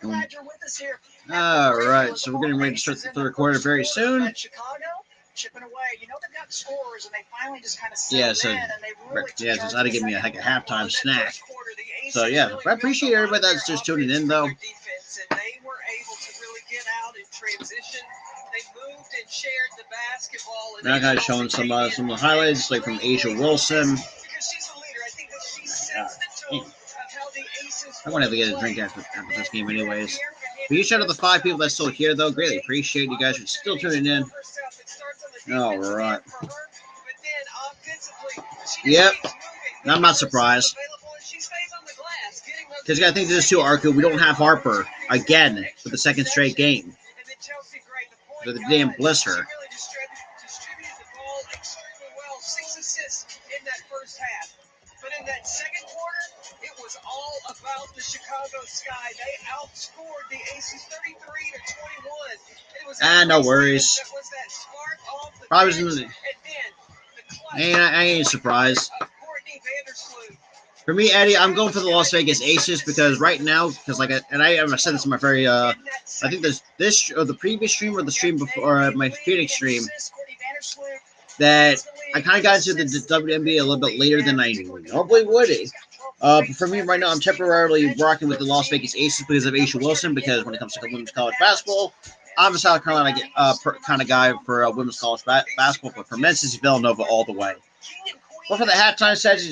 glad you're with us here. All right, so we're getting ready to start the third quarter very soon. Chicago, chipping away. You know they've got scores, and they finally just kind of Yeah, so just had to give me a halftime snack. So yeah, I appreciate everybody that's just tuning in though. And they were able to really get out in transition. They moved and shared the basketball. Now I got showing some of the highlights like from Asia Wilson. Because she's a leader. I think that she sets the tone of how the Aces. I want to get a drink after this game, anyways. But you shout out the 5 people that's still here, though. Greatly appreciate you guys for still tuning in. All right. Yep. I'm not surprised. Because you got to think this too, Arco. We don't have Harper again for the second straight game. For the damn blister. But in that second quarter, it was all about the Chicago Sky. They outscored the Aces 33-21. No worries. Probably I ain't surprised. For me, Eddie, I'm going for the Las Vegas Aces because right now, because I said this in my very I think this or the previous stream or the stream before my Phoenix stream, that I kind of got into the WNBA a little bit later than I normally would. But for me right now, I'm temporarily rocking with the Las Vegas Aces because of Aisha Wilson. Because when it comes to women's college basketball, I'm a South Carolina kind of guy for women's college basketball, but for men's, it's Villanova all the way. But for the halftime sets,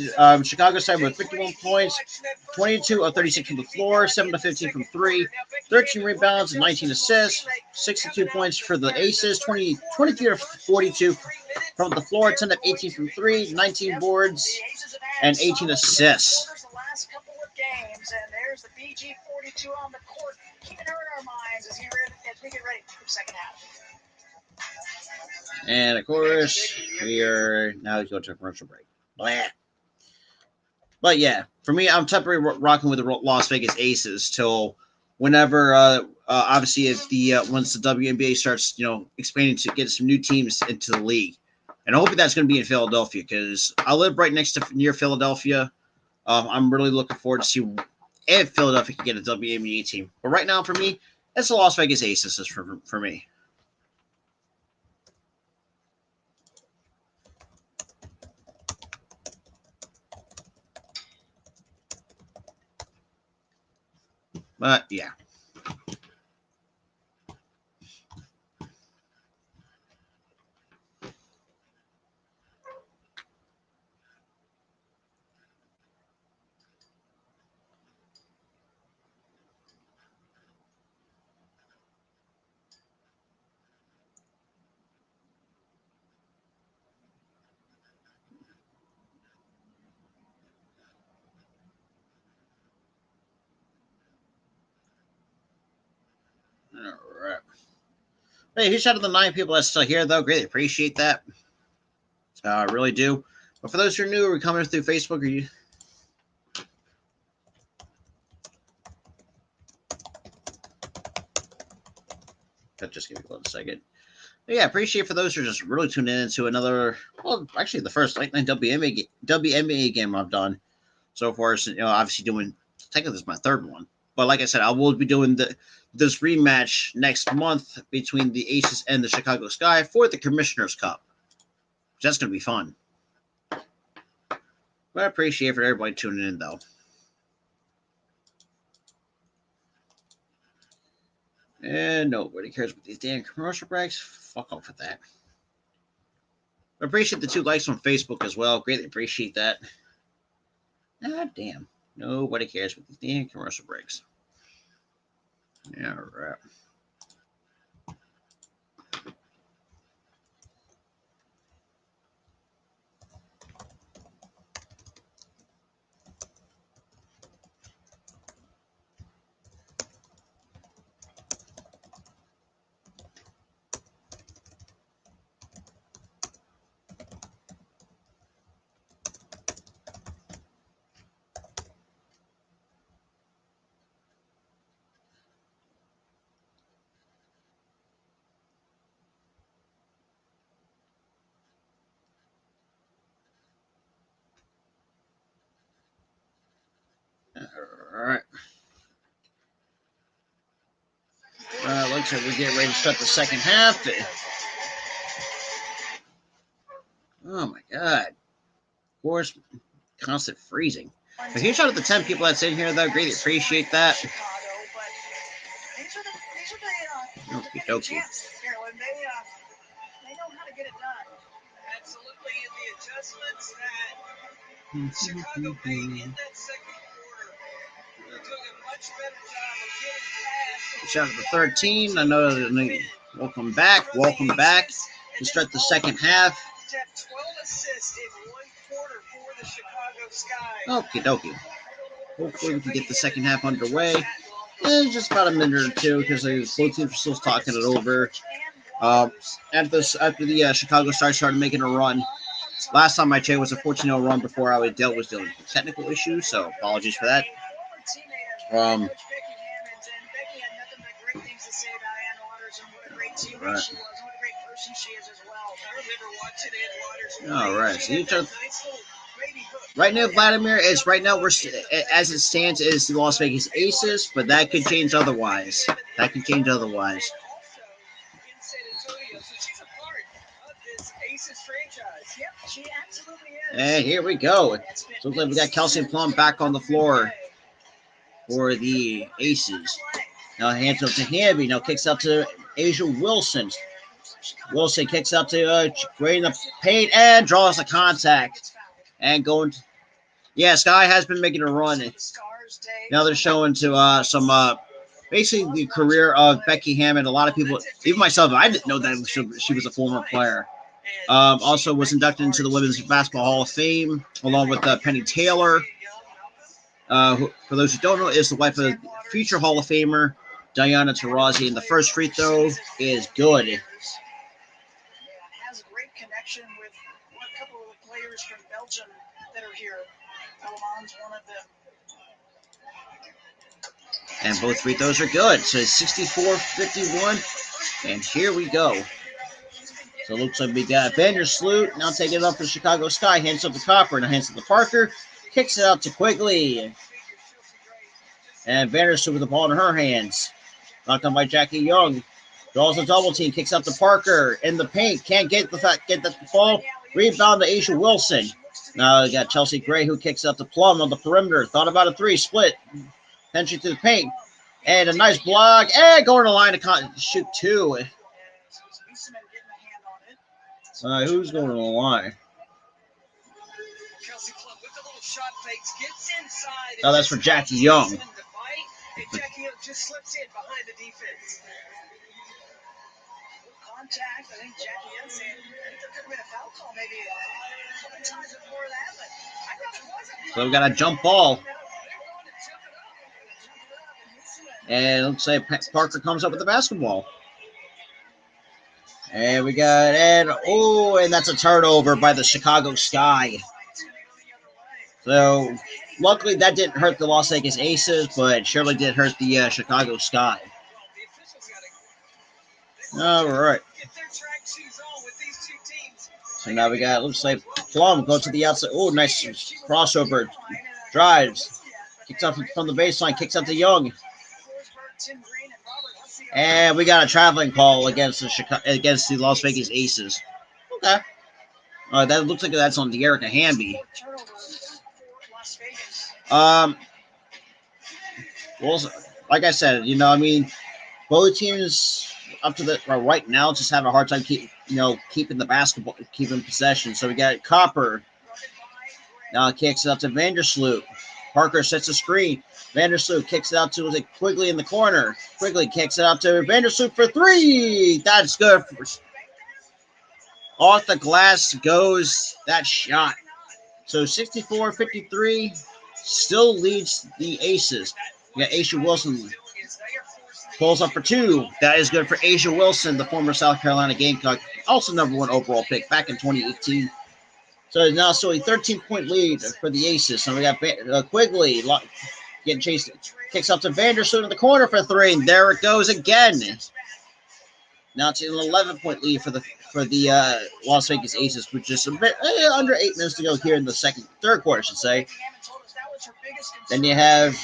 Chicago side with 51 points, 22 of 36 from the floor, 7 of 15 from 3, 13 rebounds, and 19 assists, 62 points for the Aces, 23 of 42 from the floor, 10 of 18 from 3, 19 boards, and 18 assists. Games, and there's the BG 42 on the court, keeping her in our minds as we get ready for the second half. And of course, we are now going to a commercial break. Blah. But yeah, for me, I'm temporarily rocking with the Las Vegas Aces till whenever, obviously, if once the WNBA starts, expanding to get some new teams into the league, and I hope that's going to be in Philadelphia because I live right near Philadelphia. I'm really looking forward to see if Philadelphia can get a WNBA team. But right now, for me, it's the Las Vegas Aces for me. But yeah. All right. Hey, huge shout out to the 9 people that's still here, though. Greatly appreciate that. I really do. But for those who are new or coming through Facebook, just give me 1 second. But yeah, appreciate for those who are just really tuning in to another, actually the first late night WNBA game I've done so far. Obviously doing, technically this is my third one. But like I said, I will be doing this rematch next month between the Aces and the Chicago Sky for the Commissioner's Cup. That's going to be fun. But I appreciate for everybody tuning in, though. And nobody cares about these damn commercial breaks. Fuck off with that. I appreciate the 2 likes on Facebook as well. Greatly appreciate that. God damn. Nobody cares about these damn commercial breaks. Yeah, right. looks like we're getting ready to start the second half. Oh my God. Of course, constant freezing. But huge shout out to the 10 people that's in here, though. Greatly appreciate that. Okie dokie. They know how to get it done. Absolutely, in the adjustments that Chicago made in that second quarter, they're doing a much better job of getting past. Shout out to 13. I know. Welcome back. Welcome back. We start the second half. 12 assists in one quarter for the Chicago Sky. Okie dokie. Hopefully we can get the second half underway. In just about a minute or two because both teams are still talking it over. After the Chicago Stars started making a run. Last time I checked was a 14-0 run before I dealt with technical issues, so apologies for that. Right. All right. So right now, Vladimir is as it stands is the Las Vegas Aces, but that could change otherwise. And here we go. So we got Kelsey Plum back on the floor for the Aces. Now hands up to Hamby. Now kicks up to Asia Wilson. Wilson kicks up to Gray in the paint and draws the contact. And going to, Sky has been making a run. Now they're showing to some basically the career of Becky Hammond. A lot of people, even myself, I didn't know that she was a former player. Also was inducted into the Women's Basketball Hall of Fame along with Penny Taylor. Who, for those who don't know, is the wife of future Hall of Famer Diana Taurasi. And the first free throw is good. Has a great connection with a couple of the players from Belgium that are here. Alaman's one of them. And both free throws are good. So it's 64-51. And here we go. So it looks like we got Vandersloot now taking it up for the Chicago Sky. Hands up to Copper. Now hands up to Parker. Kicks it out to Quigley. And Vandersloot with the ball in her hands. Knocked on by Jackie Young. Draws a double team. Kicks up to Parker. In the paint. Can't get the ball. Rebound to Aisha Wilson. Now we got Chelsea Gray who kicks up to Plum on the perimeter. Thought about a three. Split. Entry to the paint. And a nice block. And going to the line to shoot two. Who's going to the line? Oh, that's for Jackie Young. And Jackie Young just slips in behind the defense. Contact. I think Jackie Young said there could have been a foul call maybe a couple times before that, but I thought it wasn't. So we got a jump ball. And it looks like Parker comes up with the basketball. And we got, and that's a turnover by the Chicago Sky. So, luckily that didn't hurt the Las Vegas Aces, but surely did hurt the Chicago Sky. All right. So now we got, looks like Plum goes to the outside. Oh, nice crossover. Drives. Kicks up from the baseline, kicks up to Young. And we got a traveling call against the Las Vegas Aces. Okay. That looks like that's on De'Erica Hamby. Well, like I said, both teams up to the right now just have a hard time keeping the basketball, keeping possession. So we got Copper. Now kicks it up to Vandersloot. Parker sets a screen. Vandersloot kicks it out to Quigley in the corner. Quigley kicks it out to Vandersloot for three. That's good. Off the glass goes that shot. So 64-53 still leads the Aces. We got Aisha Wilson pulls up for two. That is good for Aisha Wilson, the former South Carolina Gamecock, also #1 overall pick back in 2018. So it's now still a 13-point lead for the Aces. So we got Quigley getting chased, kicks up to Vandersloot in the corner for three, and there it goes again. Now it's an 11-point lead for the Las Vegas Aces, which is a bit under 8 minutes to go here in the third quarter, I should say. Then you have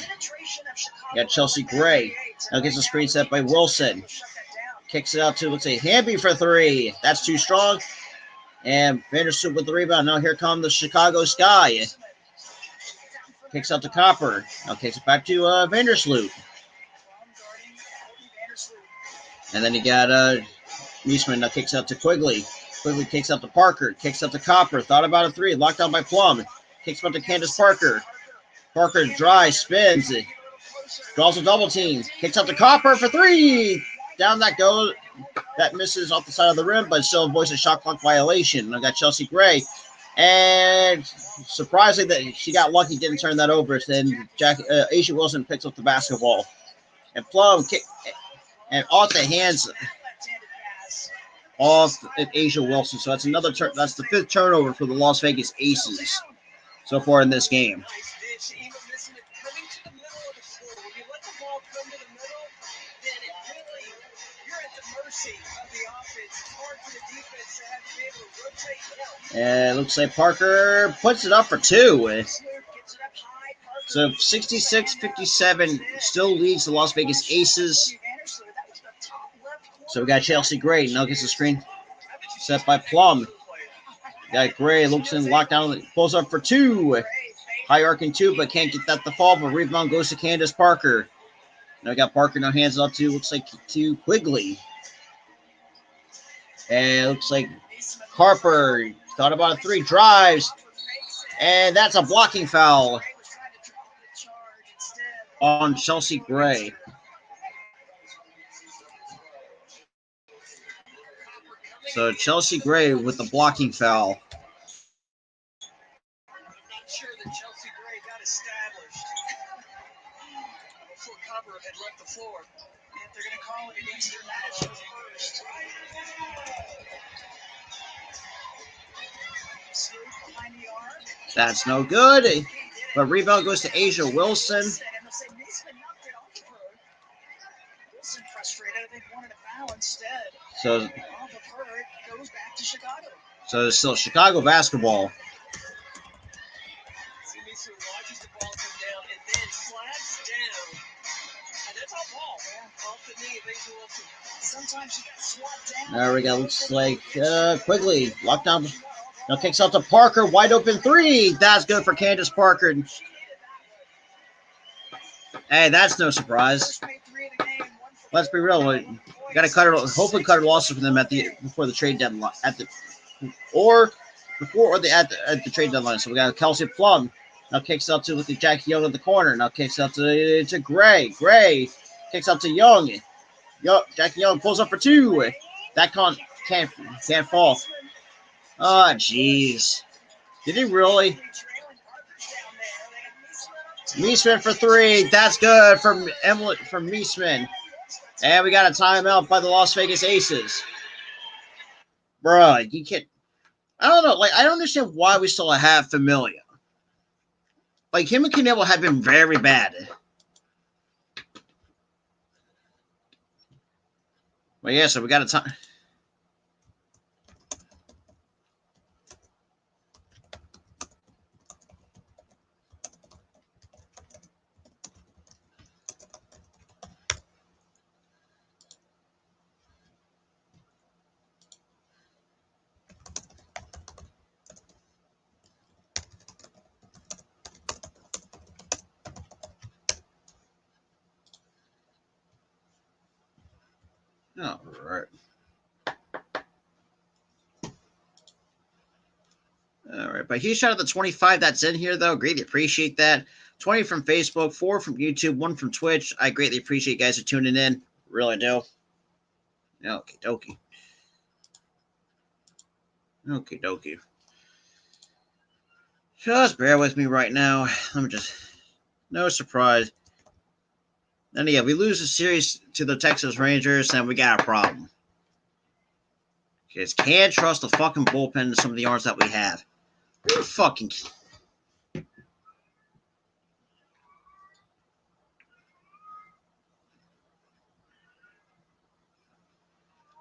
Chelsea Gray. Now gets a screen set by Wilson. kicks it out to, let's say, Hamby for three. That's too strong. And Vandersloot with the rebound. Now here come the Chicago Sky. Kicks out to Copper. Now kicks it back to Vandersloot. And then you got Niesman. Now kicks out to Quigley. Quigley kicks out to Parker. Kicks out to Copper. Thought about a three. Locked down by Plum. Kicks out to Candace Parker. Parker dry, spins. Draws a double team. Kicks out to Copper for three. Down that goes. That misses off the side of the rim, but still avoids a shot clock violation. I got Chelsea Gray. And surprisingly, that she got lucky, didn't turn that over. Then Asia Wilson picks up the basketball. And Plum kick and off the hands off Asia Wilson. So that's another turn. That's the fifth turnover for the Las Vegas Aces so far in this game. And it looks like Parker puts it up for two. So 66-57 still leads the Las Vegas Aces. So we got Chelsea Gray. Now gets the screen set by Plum. Got Gray, looks in lockdown, pulls up for two. High arcing two, but can't get that to fall. But rebound goes to Candace Parker. Now we got Parker, now hands it up to, looks like, to Quigley. And it looks like Harper thought about a three, drives. And that's a blocking foul on Chelsea Gray. So Chelsea Gray with the blocking foul. I'm not sure that Chelsea Gray got established before Copper had left the floor. If they're going to call it against their national first. That's no good. But rebound goes to Asia Wilson. So it's still Chicago basketball. Watches the ball come down and then flags down. And that's all ball. Off the knee of Asia Wilson. Sometimes you got swat down. There we go. Looks like Quigley locked down. Now kicks out to Parker. Wide open three. That's good for Candace Parker. Hey, that's no surprise. Let's be real. We got to cut her. Hopefully, cut her losses for them before the trade deadline at the trade deadline. So we got Kelsey Plum. Now kicks out to Jackie Young in the corner. Now kicks out to Gray. Gray kicks out to Young. Jackie Young pulls up for two. That can't fall. Oh, jeez. Did he really? Meesman for three. That's good from Meesman. And we got a timeout by the Las Vegas Aces. Bruh, you can't. I don't know. Like, I don't understand why we still have Familia. Like, him and Canelo have been very bad. But yeah, so we got a time. All right. All right. But huge shout out to the 25 that's in here, though. Greatly appreciate that. 20 from Facebook, 4 from YouTube, 1 from Twitch. I greatly appreciate you guys for tuning in. Really do. Okie dokie. Okie dokie. Just bear with me right now. Let me just. No surprise. And yeah, we lose the series to the Texas Rangers, and we got a problem. Just can't trust the fucking bullpen and some of the arms that we have. You're fucking.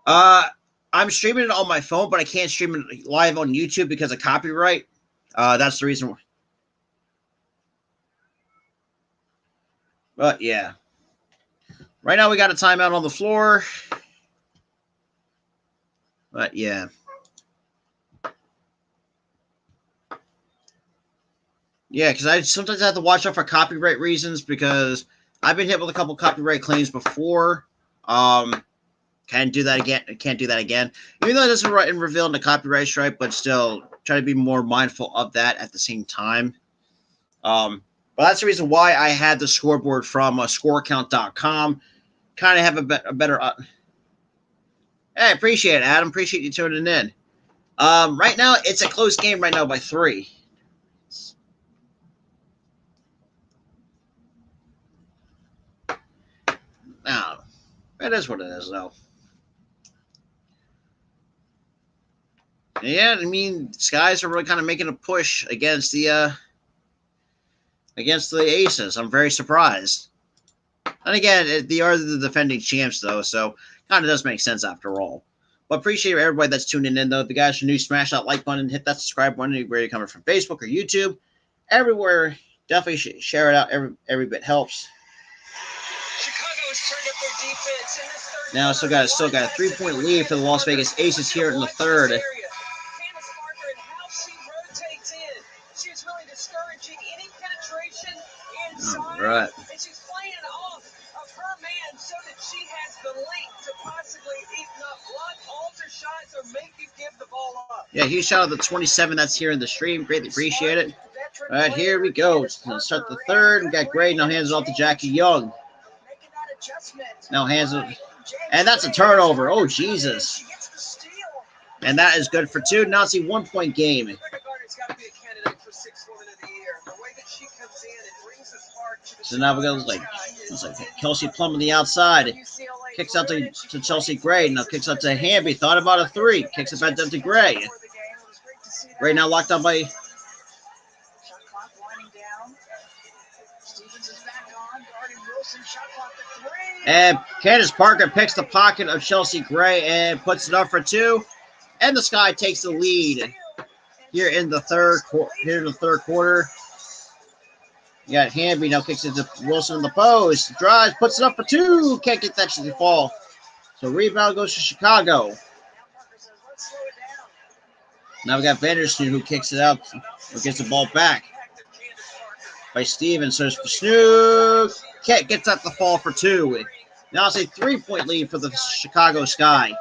I'm streaming it on my phone, but I can't stream it live on YouTube because of copyright. That's the reason. But yeah. Right now we got a timeout on the floor. But yeah. Yeah, because I sometimes have to watch out for copyright reasons because I've been hit with a couple copyright claims before. Can't do that again. Can't do that again. Even though it doesn't reveal in the copyright strike, but still try to be more mindful of that at the same time. But that's the reason why I had the scoreboard from scorecount.com. Kind of have a better. Hey, appreciate it, Adam. Appreciate you tuning in. Right now it's a close game right now by 3. Now, it is what it is, though. Yeah, I mean, Skies are really kind of making a push against the Aces. I'm very surprised. And again, they are the defending champs, though, so kind of does make sense after all. But appreciate everybody that's tuning in, though. If you guys are new, smash that like button, hit that subscribe button anywhere you're coming from, Facebook or YouTube. Everywhere, definitely share it out. Every bit helps. Chicago has turned up their defense in this third Now still got a 3-point lead for the Las Vegas Aces here in the third. Candace Parker and how she rotates in. She's really discouraging any penetration inside. All right. And she's playing off of her man so that she has the length to possibly, if not block, alter shots or make you give the ball up. Yeah, huge shout out to the 27 that's here in the stream. Greatly appreciate it. All right, here we go. Gonna start the third. We got Gray. Now hands it off to Jackie Young. Now hands it. And that's a turnover. Oh, Jesus. And that is good for 2. Now it's a 1-point game. So now we got it's like Kelsey Plum on the outside. Kicks out to Chelsea Gray. Now kicks out to Hamby. Thought about a 3. Kicks it back down to Gray. Gray now locked on by. And Candace Parker picks the pocket of Chelsea Gray and puts it up for 2. And the Sky takes the lead here in the third quarter. You got Hamby now kicks it to Wilson in the post. Drives, puts it up for 2. Can't get that to fall. So rebound goes to Chicago. Now we got Vandersnoot who kicks it out or gets the ball back by Stevens. So Snook gets at the fall for 2. Now it's a 3-point lead for the Chicago Sky.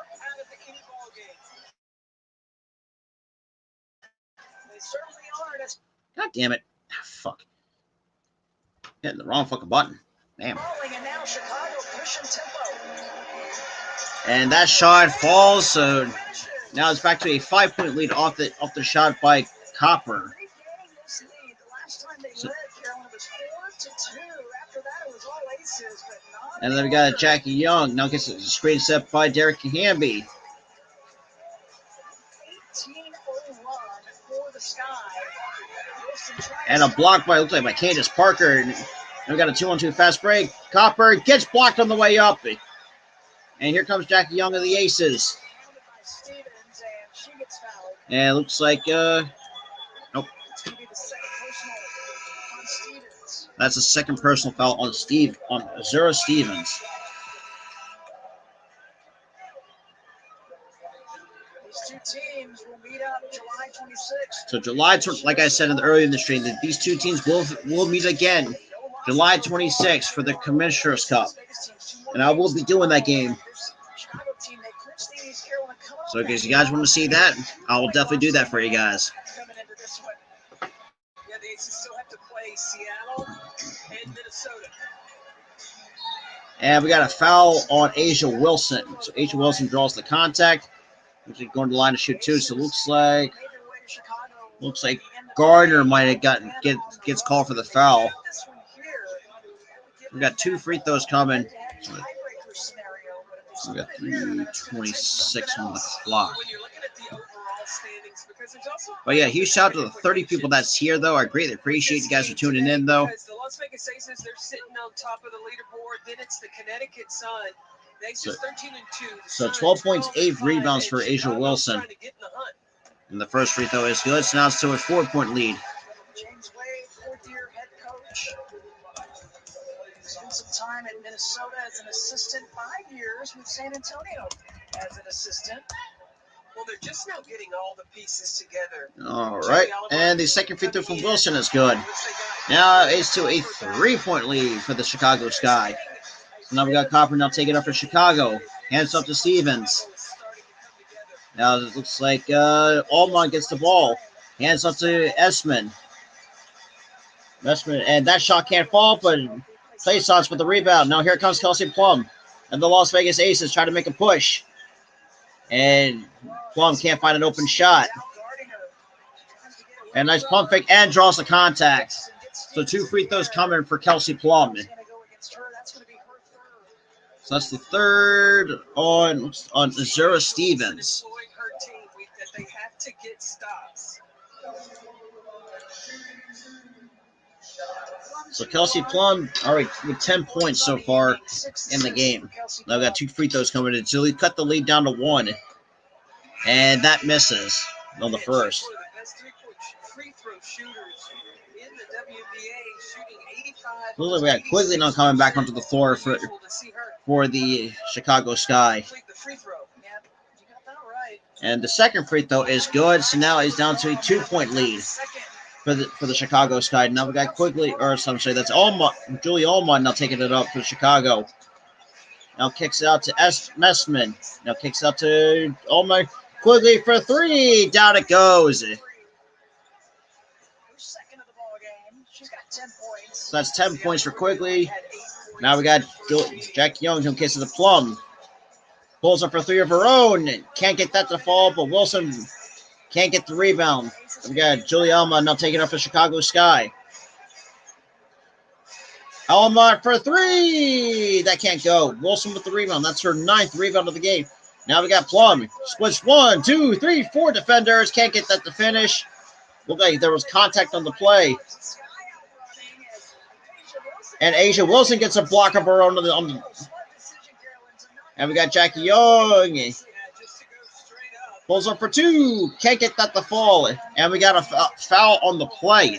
God damn it. Fuck. Hitting the wrong fucking button. Damn. And that shot falls, so now it's back to a 5-point lead off the shot by Copper. So, and then we got Jackie Young. Now gets a screen set by Derek Hamby. And a block by, looks like, by Candace Parker. And we got a 2-on-2 fast break. Copper gets blocked on the way up. And here comes Jackie Young of the Aces. And it looks like, nope. That's a second personal foul on Azura Stevens. Teams will meet up July 26th. So like I said earlier in the stream, that these two teams will meet again July 26th for the Commissioner's Cup. And I will be doing that game. So in case you guys want to see that, I will definitely do that for you guys. Yeah, the Aces still have to play Seattle and Minnesota. And we got a foul on Asia Wilson. So Asia Wilson draws the contact. She's going to the line to shoot 2. So it looks like Gardner might have gets called for the foul. We got 2 free throws coming. We got 3:26 on the clock. But yeah, huge shout out to the 30 people that's here, though. I greatly appreciate you guys for tuning in, though. The Las Vegas Aces, they're sitting on top of the leaderboard. Then it's the Connecticut Sun. The Aces 13-2. So 12 points, 8 rebounds for Asia Wilson. And the first free throw is good. So now it's to a 4-point lead. James Wade, 4th-year head coach. Spent some time at Minnesota as an assistant, 5 years with San Antonio as an assistant. Well, they're just now getting all the pieces together. All right, and the second free throw from Wilson is good. Now it's to a 3-point lead for the Chicago Sky. So now we got Copper now taking up for Chicago. Hands up to Stevens. Now it looks like Almond gets the ball. Hands up to Esmond. And that shot can't fall, but plays shots with the rebound. Now here comes Kelsey Plum. And the Las Vegas Aces try to make a push. And Plum can't find an open shot. And nice pump fake and draws the contact. So 2 free throws coming for Kelsey Plum. So that's the third on Zara Stevens. They have to get stops. So Kelsey Plum, all right, with 10 points so far in the game. Now we got 2 free throws coming in. So he cut the lead down to 1. And that misses on the first. Looks like we got Quigley now coming back onto the floor for the Chicago Sky. And the second free throw is good. So now he's down to a 2-point lead for the Chicago Sky. Now we got Quigley, or some say that's Julie Allman now taking it up for Chicago. Now kicks it out to Messman. Now kicks out to Allman. Quigley for 3. Down it goes. So that's 10 points for Quigley. Now we got Jack Young who kisses the Plum. Pulls up for 3 of her own. Can't get that to fall, but Wilson can't get the rebound. We got Julie Alma now taking up the Chicago Sky. Alma for 3. That can't go. Wilson with the rebound. That's her 9th rebound of the game. Now we got Plum. Splits 1, 2, 3, 4 defenders. Can't get that to finish. Looked like there was contact on the play. And Asia Wilson gets a block of her own on the and we got Jackie Young. Pulls up for 2. Can't get that to fall. And we got a foul on the play.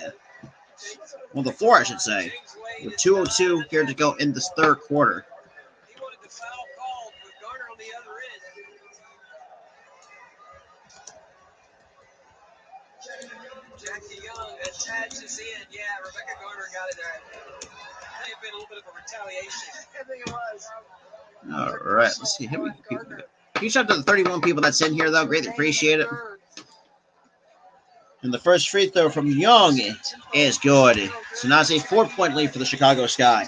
Well, the 4, I should say. With 2:02 here to go in this third quarter. Jackie Young attaches in. Yeah, Rebecca Garner got it there. May have been a little bit of a retaliation. I think it was. All right, let's see. Huge shout out to the 31 people that's in here, though. Greatly appreciate it. And the first free throw from Young is good. So now it's a 4-point lead for the Chicago Sky.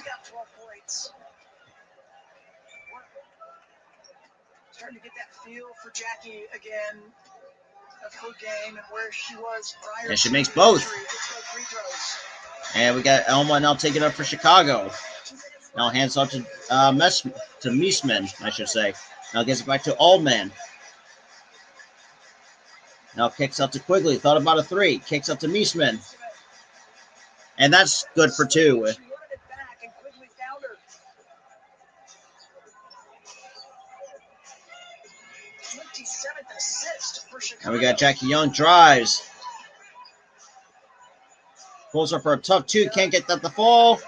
Starting to get that feel for Jackie again of her game and where she was prior. And she makes both. And we got Elma now taking up for Chicago. Now hands off to Meesman, I should say. Now gets it back to Allman. Now kicks up to Quigley. Thought about a 3. Kicks up to Meesman. And that's good for 2. And we got Jackie Young drives. Pulls up for a tough 2. Can't get that to fall.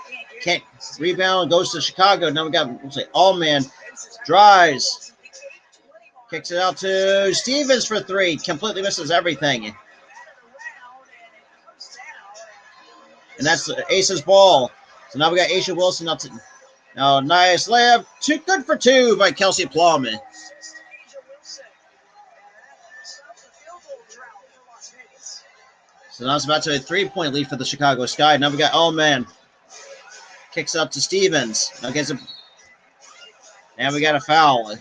Can't rebound. Goes to Chicago. Now we got Allman drives. Kicks it out to Stevens for 3. Completely misses everything. And that's Ace's ball. So now we got Aisha Wilson up to now. Nice layup. Good for 2 by Kelsey Plum. So now it's about to a 3-point lead for the Chicago Sky. Now we got Allman. Kicks up to Stevens. Now gets a. And we got a foul.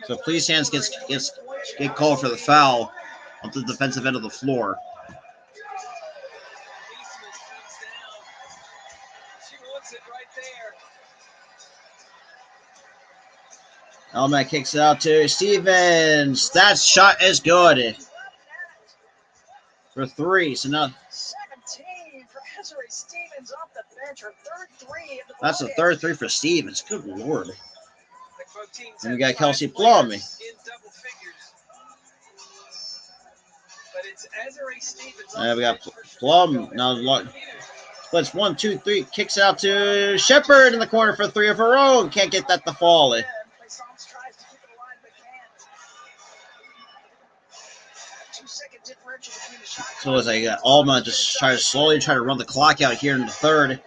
So Police Hands get called for the foul on the defensive end of the floor. Allman kicks it out to Stevens. That shot is good for 3. So now 17 for Desiree Stevens off the bench. Her third 3 of the that's the third 3 for Stevens. Good Lord. And we got Kelsey Plum. And we got Plum now Splits 1, 2, 3. Kicks out to Shepard in the corner for 3 of her own. Can't get that to fall. So as I got Alma just slowly try to run the clock out here in the third,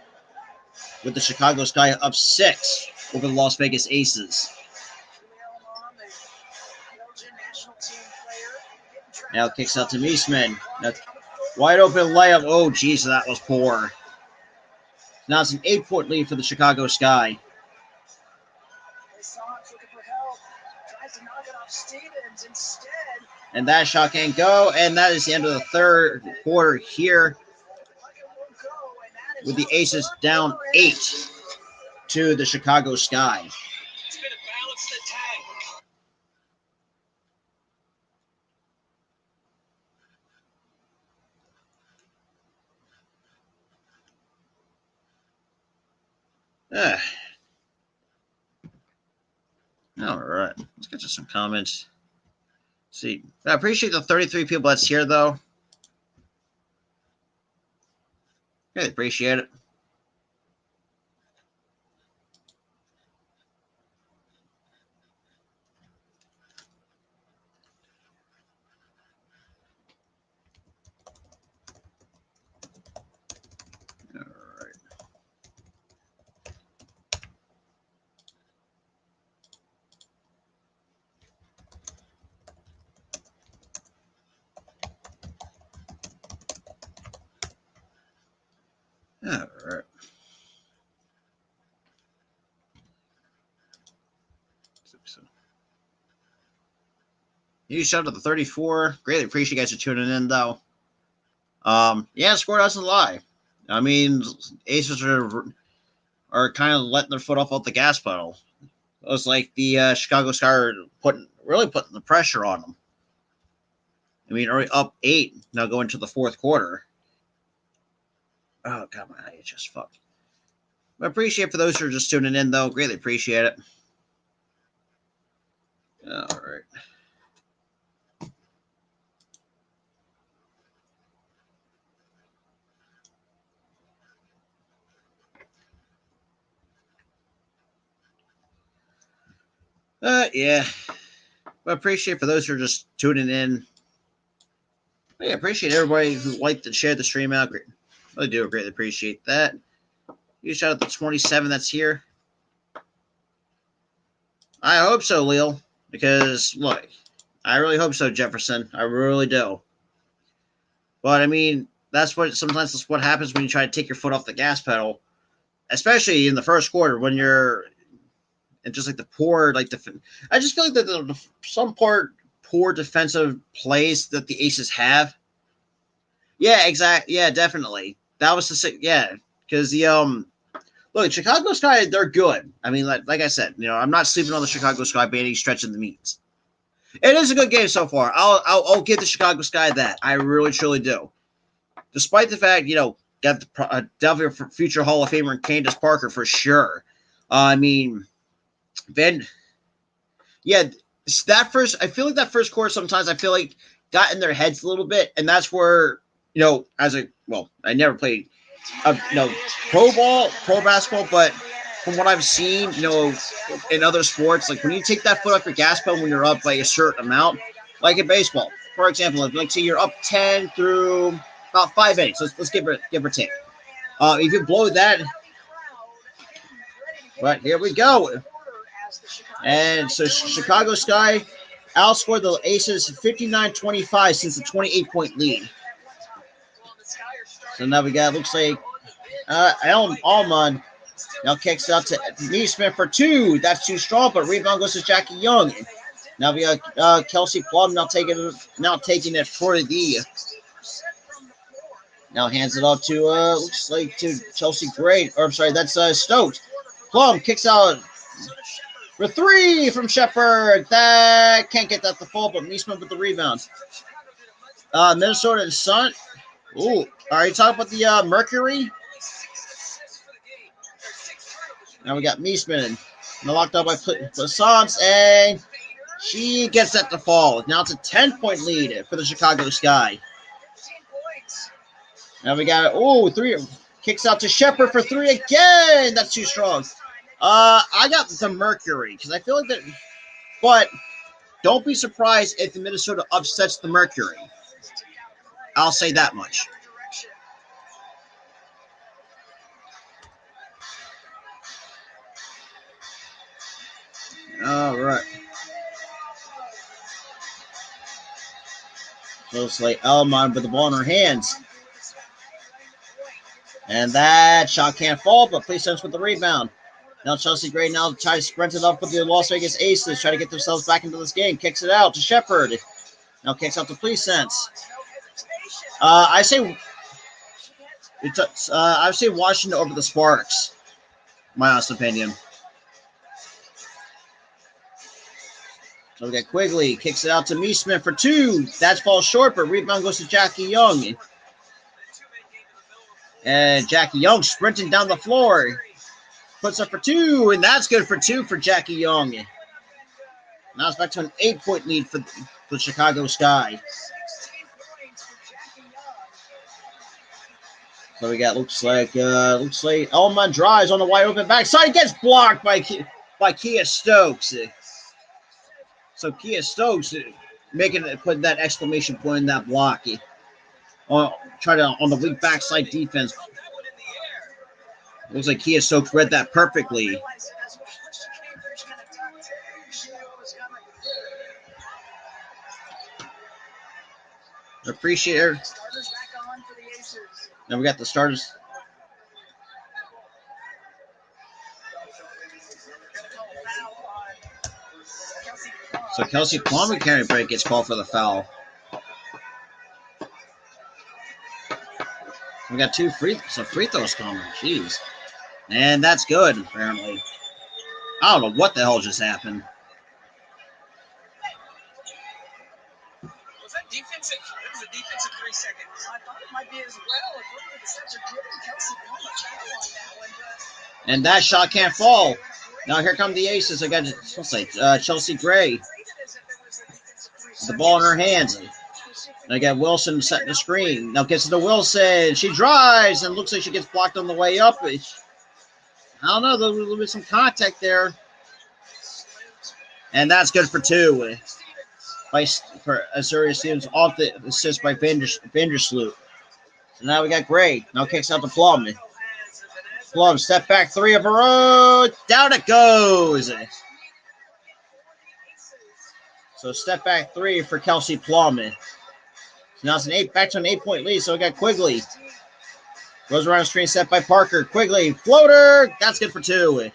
with the Chicago Sky up 6 over the Las Vegas Aces. Now kicks out to Meesman. That's wide open layup. Oh, geez, that was poor. Now it's an 8-point lead for the Chicago Sky. And that shot can't go. And that is the end of the third quarter here, with the Aces down 8 to the Chicago Sky. It's been a balanced attack. All right, let's get to some comments. See, I appreciate the 33 people that's here, though. Really appreciate it. All right. All right. You shout out to the 34. Greatly appreciate you guys for tuning in, though. Yeah, score doesn't lie. I mean, Aces are kind of letting their foot off the gas pedal. It was like the Chicago Sky are really putting the pressure on them. I mean, already up 8, now going to the fourth quarter. Oh, God, my eye is just fucked. I appreciate for those who are just tuning in, though. Greatly appreciate it. All right. Yeah. I appreciate for those who are just tuning in. Yeah, appreciate everybody who liked and shared the stream out. Great. Really do greatly appreciate that. You shout out the 27 that's here. I hope so, Leo. Because, look, I really hope so, Jefferson. I really do. But, I mean, sometimes that's what happens when you try to take your foot off the gas pedal. Especially in the first quarter when you're, and just like the poor, like, I just feel like that some poor defensive plays that the Aces have. Yeah, exactly. Yeah, definitely. That was because the look, Chicago Sky, they're good. I mean, like I said, I'm not sleeping on the Chicago Sky by any stretch of the means. It is a good game so far. I'll give the Chicago Sky that. I really, truly do. Despite the fact, got the definitely future Hall of Famer Candace Parker for sure. I mean, I feel like that first quarter sometimes I feel like got in their heads a little bit, and that's where, I never played pro basketball, but from what I've seen, in other sports, like when you take that foot off your gas pedal when you're up by a certain amount, like in baseball, for example, like say you're up 10 through about 5 innings, let's give or take. If you blow that, but here we go. And so Chicago Sky outscored the Aces 59-25 since the 28-point lead. So now we got, looks like, Almond now kicks out to Neesmith for 2. That's too strong, but rebound goes to Jackie Young. Now we got Kelsey Plum now taking it for the. Now hands it off to looks like to Chelsea Gray. Or I'm sorry, that's Stokes. Plum kicks out for 3 from Shepard. That can't get that to fall, but Neesmith with the rebound. Minnesota and Sun. Ooh, are you talking about the Mercury? Now we got Meesman. Locked up by Plaisance, and she gets that to fall. Now it's a 10-point lead for the Chicago Sky. Now we got 3. Kicks out to Shepard for 3 again. That's too strong. I got the Mercury because I feel like that. But don't be surprised if the Minnesota upsets the Mercury. I'll say that much. All right. Looks like Elmon with the ball in her hands. And that shot can't fall, but Police Sense with the rebound. Now Chelsea Gray now tries to sprint it up with the Las Vegas Aces, try to get themselves back into this game. Kicks it out to Shepard. Now kicks out to Police Sense. I say Washington over the Sparks. My honest opinion. So we got Quigley, kicks it out to Meesmith for 2. That falls short, but rebound goes to Jackie Young. And Jackie Young sprinting down the floor. Puts up for 2, and that's good for 2 for Jackie Young. Now it's back to an 8-point lead for the Chicago Sky. So we got looks like Elmon drives on the wide open backside, gets blocked by Kia Stokes. So Kia Stokes putting that exclamation point in that block. Try to on the weak backside defense. Looks like Kia Stokes read that perfectly. Appreciate it. Now we got the starters. So Kelsey Plum and Carey Break gets called for the foul. We got 2 free throws coming. Jeez. And that's good, apparently. I don't know what the hell just happened. Was that defensive? It was a defensive 3 seconds. I thought it might be as well. If the sets are giving Kelsey Plum a foul on that one. And that shot can't fall. Now here come the Aces. I got Chelsea Gray. The ball in her hands. And I got Wilson setting the screen. Now gets it to Wilson. She drives and looks like she gets blocked on the way up. I don't know. There's a little bit some contact there. And that's good for 2. For Azuria Stevens off the assist by Vandersloot. So now we got Gray. Now kicks out to Plum. Plum, step back 3 of her own. Down it goes. So step back 3 for Kelsey Plum. So now it's back to an 8-point lead. So we got Quigley. Goes around the screen, set by Parker. Quigley, floater. That's good for 2.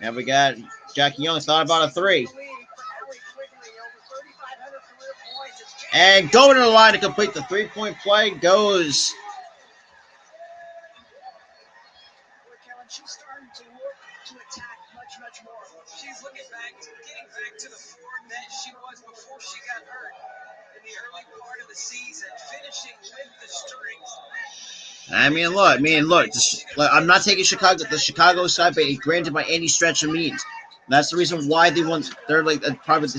And we got Jackie Young thought about a 3. And going to the line to complete the 3-point play goes. She's starting to look to attack much more. She's getting back to the form that she was before she got hurt in the early part of the season, finishing with the strength. I'm not taking the Chicago side, but granted by any stretch of means. That's the reason why they won. They're probably.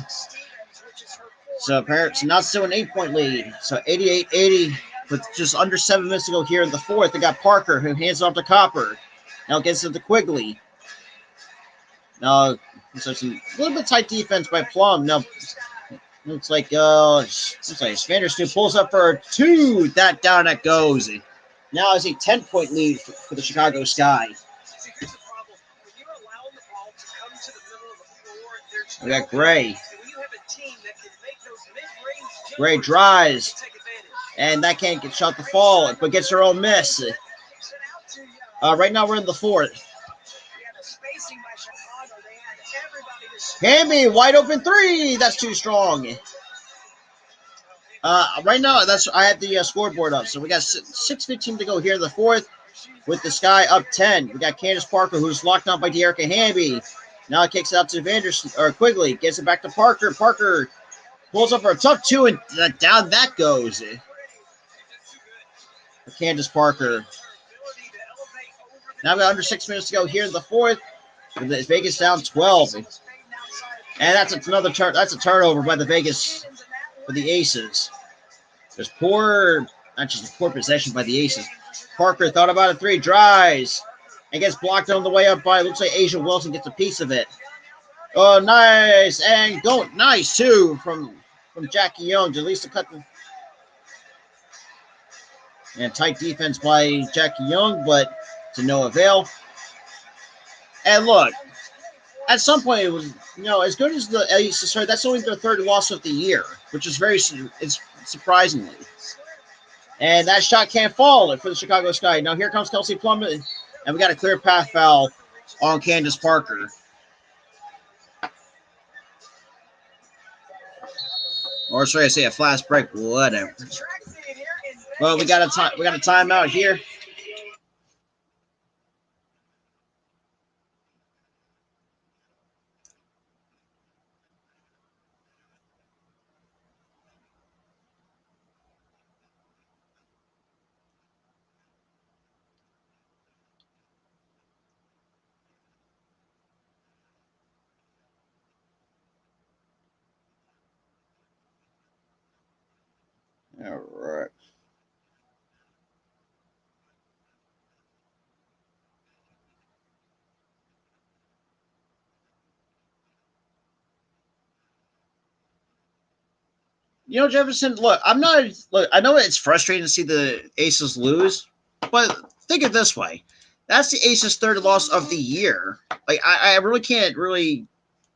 So now it's still an 8-point lead. So 88-80 with just under 7 minutes to go here in the 4th. They got Parker who hands it off to Copper. Now gets it to Quigley. Now it's a little bit tight defense by Plum. Now looks like Vandersloot pulls up for 2. That down it goes. Now it's a 10-point lead for the Chicago Sky. See, here's the problem. When you're allowing the ball to come to the middle of the floor, there's We got Gray. And when you have a team that can make those mid-range Gray jumpers, drives. take advantage. And that can't get shot to fall, but gets her own miss. Right now we're in the 4th. Hamby, wide open 3. That's too strong. Right now, I have the scoreboard up. So we got 6:15 to go here in the 4th with the Sky up 10. We got Candace Parker, who's locked down by Dearica Hamby. Now it kicks out to Quigley. Gets it back to Parker. Parker pulls up for a tough 2, and down that goes. For Candace Parker. Now we got under 6 minutes to go here in the 4th. With Vegas down 12. And that's another that's a turnover by the Vegas for the Aces. There's not just a poor possession by the Aces. Parker thought about a three, drives, and gets blocked on the way up by, looks like A'ja Wilson gets a piece of it. Oh, nice, and go, nice too from Jackie Young to at least cut the. And tight defense by Jackie Young, but to no avail. And look, at some point, it was, as good as the Aces are, that's only their third loss of the year, which is it's surprisingly. And that shot can't fall for the Chicago Sky. Now here comes Kelsey Plum, and we got a clear path foul on Candace Parker. Or should I say a fast break? Whatever. Well, we got a timeout here. All right. Jefferson, look, I know it's frustrating to see the Aces lose, but think of it this way. That's the Aces' third loss of the year. Like, I really can't really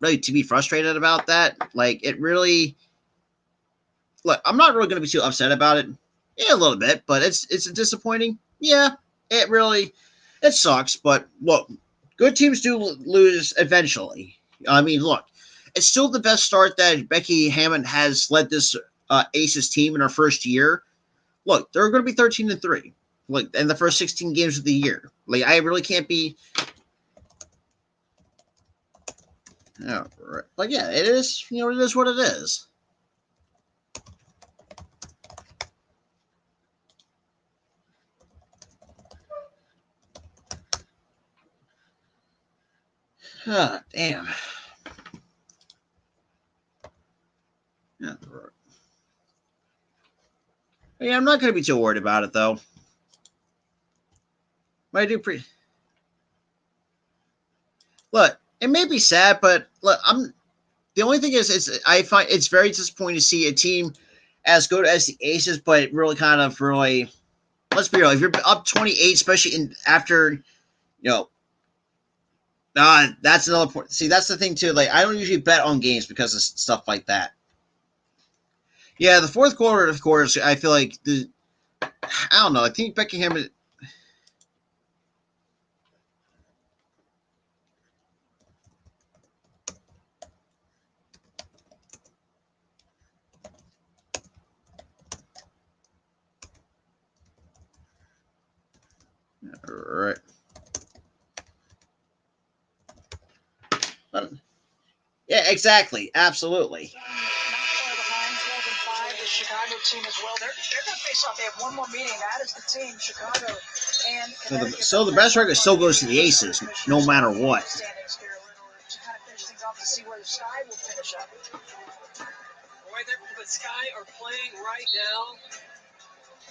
to be frustrated about that. Like, it really, look, I'm not really going to be too upset about it. Yeah, a little bit, but it's disappointing. Yeah, it sucks, but look, good teams do lose eventually. I mean, look, it's still the best start that Becky Hammon has led this Aces team in her first year. Look, they're going to be 13-3, like in the first 16 games of the year. Like, I really can't be. Oh, right. But yeah, it is. It is what it is. Ah, damn. Yeah, I'm not going to be too worried about it, though. But I do look, it may be sad, but look, the only thing is I find it's very disappointing to see a team as good as the Aces, but really let's be real, if you're up 28, especially after, that's another point. See, that's the thing too. Like, I don't usually bet on games because of stuff like that. Yeah, the fourth quarter, of course, I feel like I don't know. I think Becky Hammon. All right. Yeah, exactly. Absolutely. The Chicago team as well. They're going to face off. They have one more meeting. That is the team, Chicago and so the best record still goes to the Aces, no matter what. To kind of finish things off to see where the Sky will finish up. The Sky are playing right now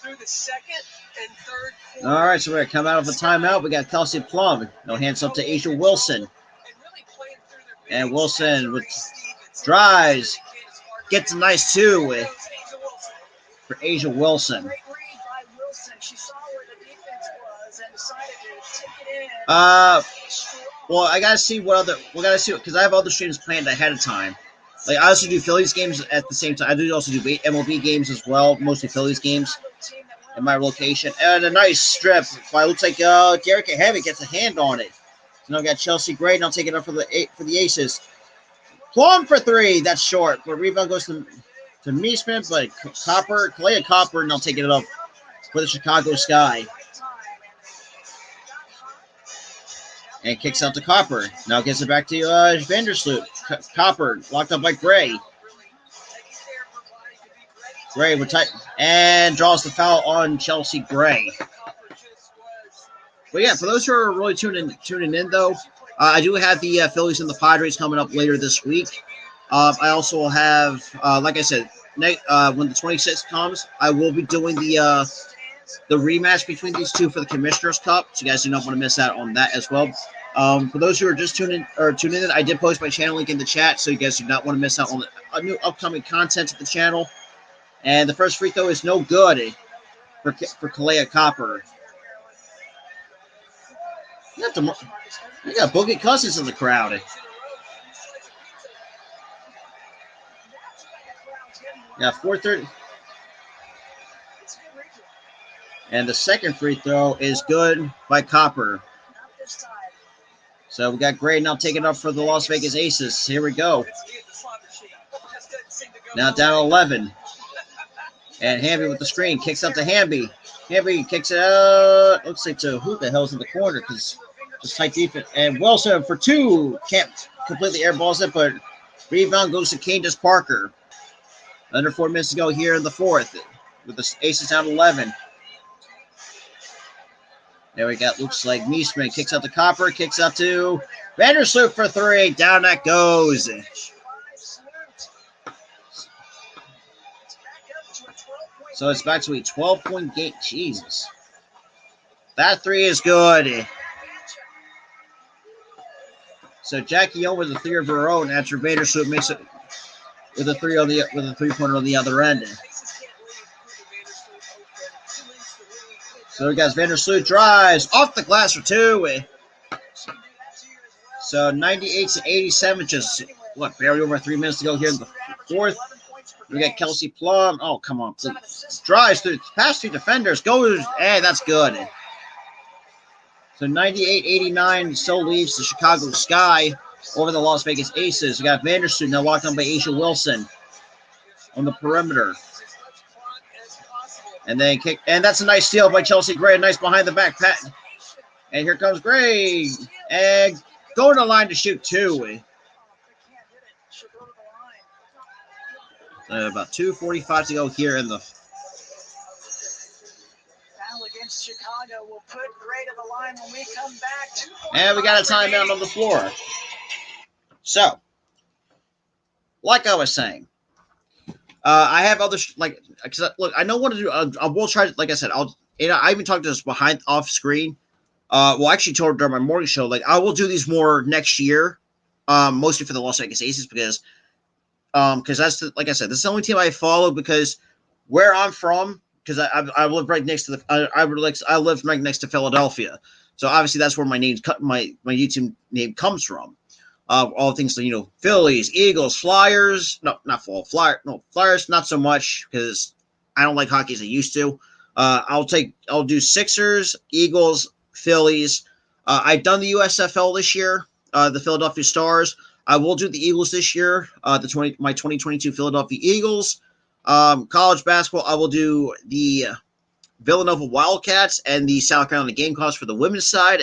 through the second and third quarter. All right, so we're going to come out of a timeout. We got Kelsey Plum. No hands up to A'ja Wilson. And Wilson with drives. Gets a nice two for A'ja Wilson. Great read by Wilson. She saw where the defense was and decided to take it in. Well, I gotta see because I have other streams planned ahead of time. Like, I also do Phillies games at the same time. I do also do MLB games as well, mostly Phillies games in my location. And a nice strip. Looks like Derek Heavy gets a hand on it. So now we got Chelsea Gray. Now taking it up for the Aces. Plum for three. That's short. But rebound goes to Meesman, but Kalea Copper, and I'll take it up for the Chicago Sky. And kicks out to Copper. Now gets it back to Vandersloot. Copper locked up by Gray. Gray with tight and draws the foul on Chelsea Gray. But yeah, for those who are really tuning in though, I do have the Phillies and the Padres coming up later this week. I also will have, like I said, when the 26th comes, I will be doing the rematch between these two for the Commissioner's Cup. So you guys do not want to miss out on that as well. For those who are just tuning in, I did post my channel link in the chat, so you guys do not want to miss out on a new upcoming content to the channel. And the first free throw is no good for Kalea Copper. You got Boogie Cousins in the crowd. Yeah, 4:30. And the second free throw is good by Copper. So we got Gray now taking up for the Las Vegas Aces. Here we go. Now down 11. And Hamby with the screen. Kicks up to Hamby. Hamby kicks it out. Looks like to who the hell's in the corner because it's tight defense. And Wilson for two. Can't completely airballs it, but rebound goes to Candace Parker. Under 4 minutes to go here in the fourth. With the Aces down 11. There we got, looks like Niesman kicks out to Copper, kicks out to Vandersloot for three. Down that goes. So it's back to a 12-point game. Jesus. That three is good. So Jackie O with a three of her own after Vandersloot makes it with a three-pointer on the other end. So we got Vandersloot drives off the glass for two. So 98-87, just barely over 3 minutes to go here in the fourth. We got Kelsey Plum. Oh, come on. Drives through past two defenders. Goes. Hey, that's good. So 98-89 still leaves the Chicago Sky over the Las Vegas Aces. We got Vandersloot now walked on by Asia Wilson on the perimeter. And then kick, and that's a nice steal by Chelsea Gray. Nice behind the back pat. And here comes Gray. And going to the line to shoot two. About 2:45 to go here in the. Battle against Chicago will put Gray to the line when we come back. And we got a timeout on the floor. So, like I was saying, I have other because look, I don't want to do. I will try. Like I said, I even talked to this behind off screen. Well, actually, told during my morning show. Like I will do these more next year, mostly for the Las Vegas Aces because that's like I said, this is the only team I follow because where I'm from, because I live right next to the I live right next to Philadelphia, so obviously that's where my YouTube name comes from. All things, Phillies, Eagles, Flyers. No, not Flyers. No, Flyers, not so much because I don't like hockey as I used to. I'll do Sixers, Eagles, Phillies. I've done the USFL this year, the Philadelphia Stars. I will do the Eagles this year, my 2022 Philadelphia Eagles. College basketball, I will do the Villanova Wildcats and the South Carolina Gamecocks for the women's side.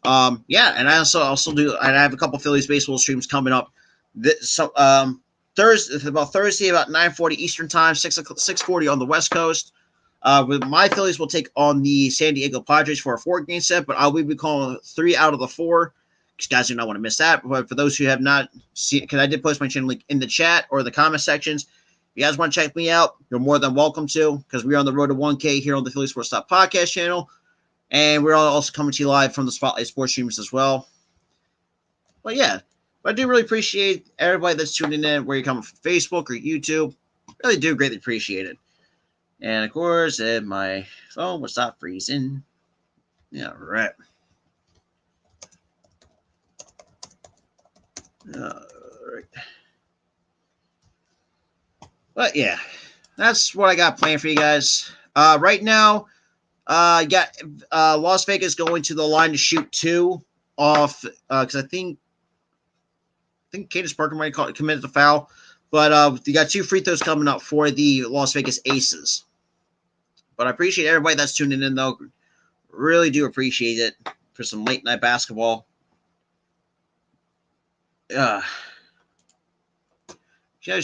And I also do. And I have a couple Phillies baseball streams coming up. Thursday about 9:40 Eastern time, 6:40 on the West Coast. With my Phillies will take on the San Diego Padres for a 4-game set, but I will be calling 3 out of the 4. You guys do not want to miss that. But for those who have not seen, because I did post my channel link in the chat or the comment sections. If you guys want to check me out, you're more than welcome to, because we're on the road to 1K here on the Philly Sports Talk podcast channel. And we're also coming to you live from the Spotlight Sports streams as well. But yeah, I do really appreciate everybody that's tuning in, where you're coming from Facebook or YouTube. Really do greatly appreciate it. And of course, my phone will stop freezing. Yeah, right. All right. But yeah, that's what I got planned for you guys. Right now, you got Las Vegas going to the line to shoot 2 off because I think Candace Parker might have committed a foul, but you got 2 free throws coming up for the Las Vegas Aces. But I appreciate everybody that's tuning in, though. Really do appreciate it for some late night basketball. Shout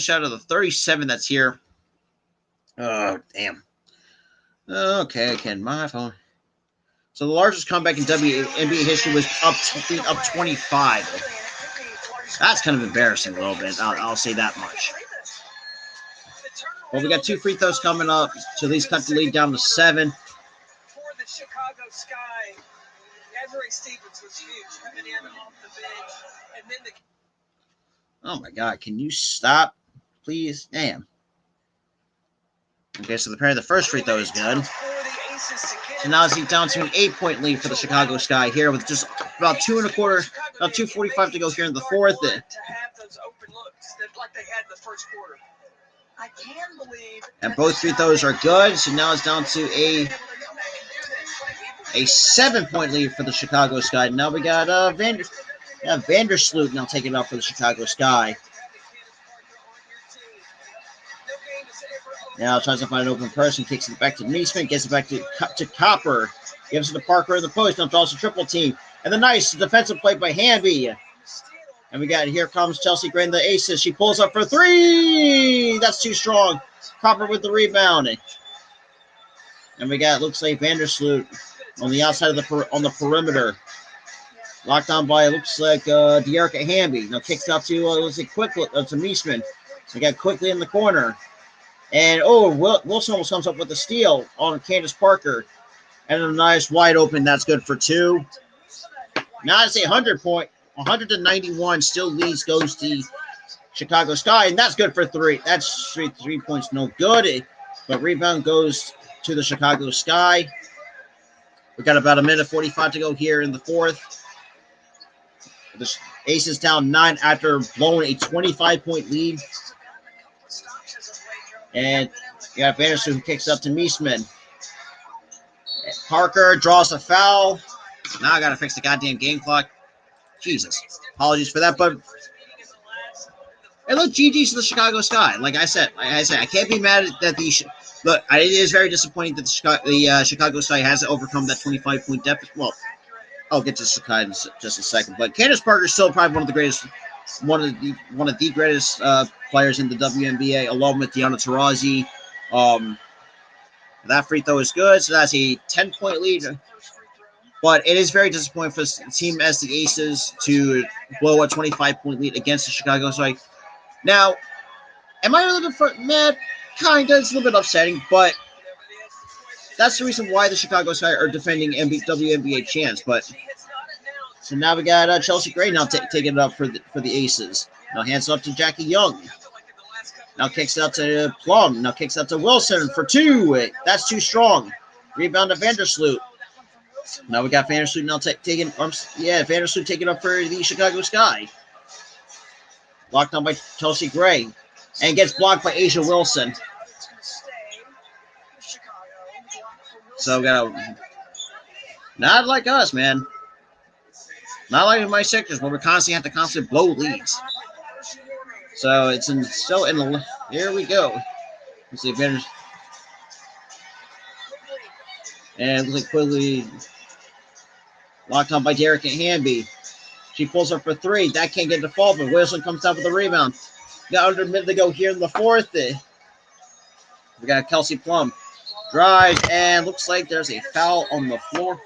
out to the 37 that's here. Oh, damn. Okay, again, my phone. So the largest comeback in WNBA history was up 25. That's kind of embarrassing a little bit. I'll say that much. Well, we got 2 free throws coming up to at least cut the lead down to 7. For the Chicago Sky, Desiree Stevens was huge coming in off the bench, and then the Oh my God! Can you stop, please? Damn. Okay, so apparently the first free throw is good. So now it's down to an 8-point lead for the Chicago Sky here with just about 2 1/4, about 2:45 to go here in the fourth. to have those open looks like they had in the first quarter. I can believe. And both free throws are good. So now it's down to a 7-point lead for the Chicago Sky. Now we got Vandersloot now taking it up for the Chicago Sky. Now tries to find an open person, kicks it back to Neesmith, gets it back to Copper, gives it to Parker in the post, now draws a triple team. And the nice defensive play by Hamby. And we got, here comes Chelsea Gray, the aces. She pulls up for 3. That's too strong. Copper with the rebound. And we got, looks like Vandersloot on the outside of on the perimeter. Locked on by, looks like Dearica Hamby. Now kicks out to, let's say, quickly, to Neesmith. We got quickly in the corner. And, Wilson almost comes up with a steal on Candace Parker. And a nice wide open. That's good for 2. Now it's a 100-91 still goes to Chicago Sky. And that's good for 3. That's 3 points, no good. But rebound goes to the Chicago Sky. We got about 1:45 to go here in the fourth. The Aces down 9 after blowing a 25-point lead. And you got Vandersloot who kicks up to Neesmith. Parker draws a foul. Now I got to fix the goddamn game clock. Jesus. Apologies for that, but hey, look, GG's to the Chicago Sky. Like I said, I can't be mad at that. Look, it is very disappointing that the Chicago Sky hasn't overcome that 25-point deficit. Well, I'll get to Sky in just a second, but Candace Parker is still probably one of the greatest players in the WNBA, along with Diana Taurasi. That free throw is good, so that's a 10-point lead. But it is very disappointing for a team as the Aces to blow a 25-point lead against the Chicago Sky. Now, am I a little bit mad? Kinda. It's a little bit upsetting, but that's the reason why the Chicago Sky are defending WNBA champs. But so now we got Chelsea Gray now taking it up for the Aces. Now hands it up to Jackie Young. Now kicks it out to Plum. Now kicks out to Wilson for 2. That's too strong. Rebound to Vandersloot. Now we got Vandersloot now Vandersloot taking up for the Chicago Sky. Locked on by Chelsea Gray. And gets blocked by Asia Wilson. So we got not like us, man. Not like my Sixers, where we constantly have to blow leads. So it's still in the. Here we go. Let's see, Vanders. And looks like quickly locked on by Dearica Hamby. She pulls up for 3. That can't get the fall, but Wilson comes down with the rebound. Got under a minute to go here in the fourth. We got Kelsey Plum. Drives, and looks like there's a foul on the floor.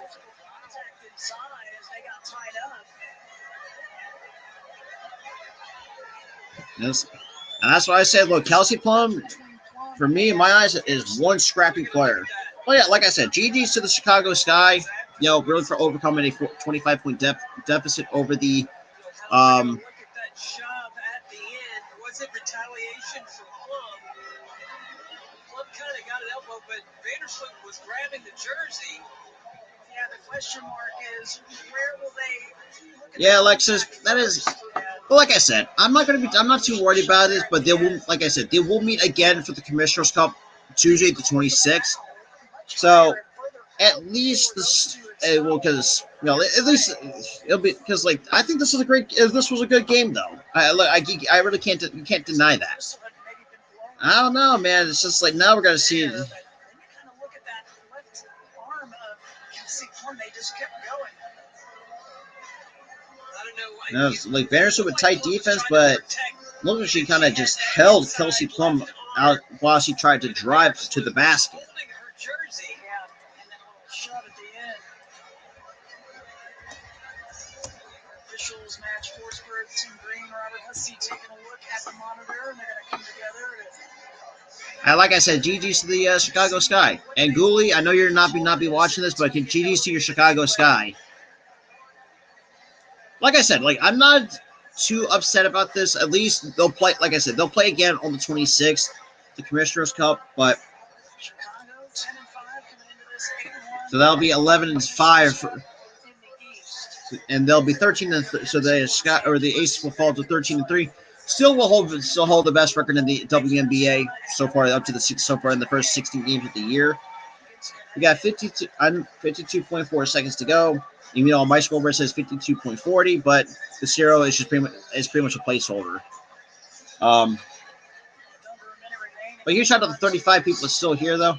Yes. And that's why I said, look, Kelsey Plum, for me, in my eyes, is one scrappy player. But yeah, like I said, GG's to the Chicago Sky. Really for overcoming a 25-point deficit over the. Look at that shove at the end. Was it retaliation from Plum? Plum kind of got an elbow, but Vandersloot was grabbing the jersey. Yeah, the question mark is where will they? Yeah, Alexis, that is. But like I said, I'm not too worried about this. But they will, like I said, they will meet again for the Commissioner's Cup Tuesday, the 26th. So at least this. Well, because at least it'll be because I think this was a good game though. I really can't deny that. I don't know, man. It's just like now we're gonna see. Look at that left arm of Kelsey Plum. They just kept going. I don't know. It's like Vandersloot with tight defense, but look like she kind of just held Kelsey Plum out while she tried to drive to the basket. officials match Forsberg, Tim Green, Robert Hussey taking a look at the monitor, and they're going to come together. Like I said, GG's to the Chicago Sky. And Ghoulie, I know you're not be watching this, but GG's to your Chicago Sky. Like I said, I'm not too upset about this. At least they'll play, like I said, they'll play again on the 26th, the Commissioner's Cup, but Chicago 10-5 coming into this 8-1. so that'll be 11-5 in the East. and they'll be 13-3. So the Aces will fall to 13-3. Still hold the best record in the WNBA so far in the first 16 games of the year. We got 52.4 seconds to go. Even though my scoreboard says 52.40, but the 0 is just pretty much a placeholder. But you shout out the 35 people that's still here though.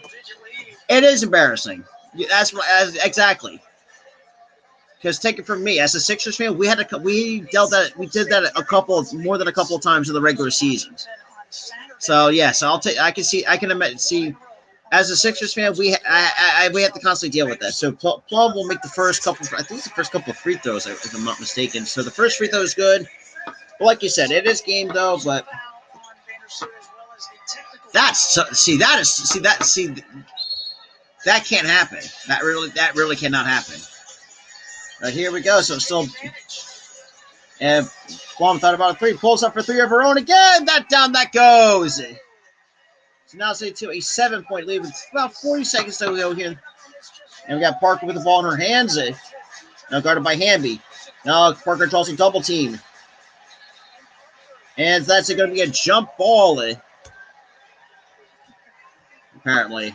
It is embarrassing. Exactly. Because take it from me, as a Sixers fan, we did that more than a couple of times in the regular season. So yes, I can see. As a Sixers fan, we have to constantly deal with that. So Plum will make the first couple. I think it's the first couple of free throws, if I'm not mistaken. So the first free throw is good. But like you said, it is game though. But that can't happen. That really cannot happen. Right, here we go. So still, and Plum thought about a three, pulls up for three of her own again. That goes. So now it's a 7-point lead with about 40 seconds to go here. And we got Parker with the ball in her hands. Now guarded by Hamby. Now Parker draws a double team. And that's going to be a jump ball. Apparently.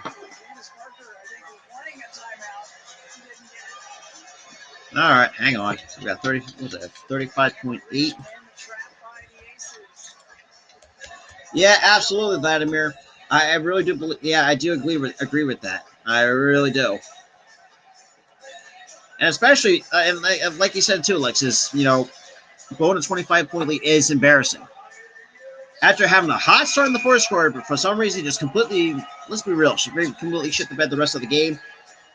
All right, hang on. We got 35.8. Yeah, absolutely, Vladimir. I really do believe. Yeah, I do agree with that. I really do. And especially, and like you said too, Alexis, blowing a 25-point lead is embarrassing. After having a hot start in the first quarter, but for some reason, just completely, let's be real, she completely shit the bed the rest of the game.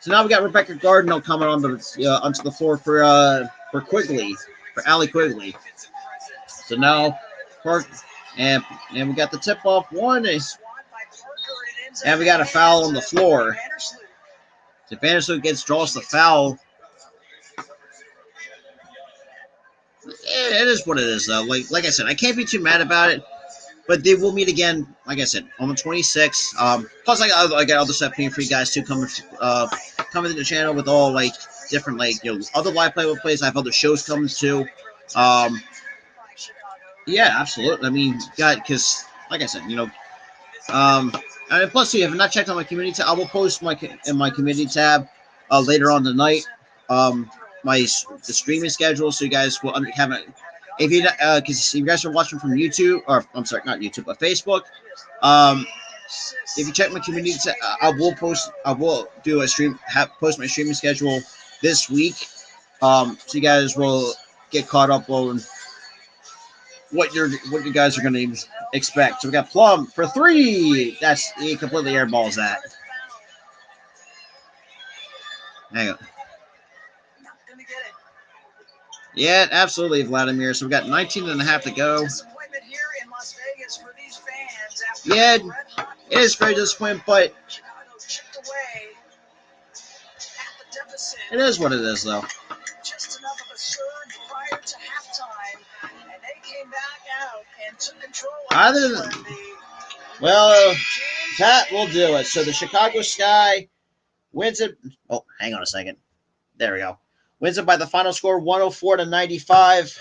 So now we got Rebecca Gardner coming onto the floor for Quigley, for Allie Quigley. So now, and we got the tip off one, and we got a foul on the floor. So Vandersloot draws the foul. It is what it is, though. Like I said, I can't be too mad about it. But they will meet again, like I said, on the 26th. Plus, I got other stuff for you guys too coming to the channel with all different other live play-by-plays. I have other shows coming too. Yeah, absolutely. I mean, because like I said, and plus, too, if you've not checked out my community tab, I will post in my community tab later on tonight the streaming schedule, so you guys will have it. If you because you guys are watching from YouTube, or I'm sorry, not YouTube, but Facebook. If you check my community tab, I will do a stream, post my streaming schedule this week, so you guys will get caught up on what you guys are going to expect. So we got Plum for three. He completely airballs that. Hang on. Yeah, absolutely, Vladimir. So we got 19.5 to go. Yeah, it is very disappointing, but it is what it is, though. Just enough of a surge prior to halftime, and they came back out and took control. Well, that will do it. So the Chicago Sky wins it. Oh, hang on a second. There we go. Wins it by the final score, 104-95.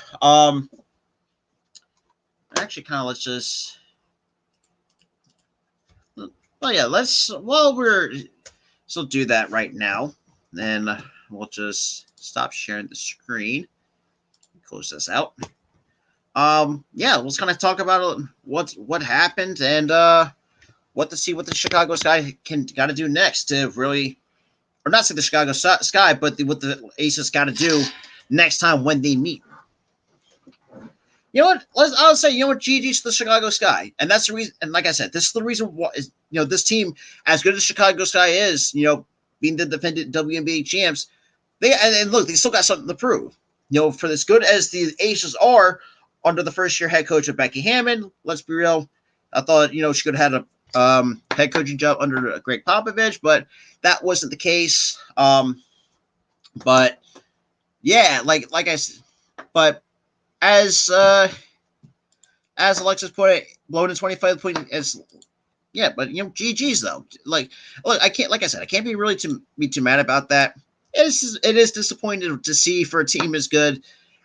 Actually, let's just. Well, yeah, we'll do that right now. Then we'll just stop sharing the screen. Close this out. Yeah, let's kind of talk about what happened and what the Chicago Sky got to do next to really. Or not say the Chicago Sky, but what the Aces got to do next time when they meet. You know what? I'll say, GG's to the Chicago Sky. And that's the reason. And like I said, this is the reason why, this team, as good as Chicago Sky is, being the defending WNBA champs, they still got something to prove. for as good as the Aces are under the first-year head coach of Becky Hammond, let's be real, I thought, she could have had a head coaching job under Greg Popovich, but that wasn't the case. But yeah, like I said, but as Alexis put it, blown in 25 points as but GG's though. Look, I can't, like I said, I can't be really too mad about that. It is disappointing to see for a team as good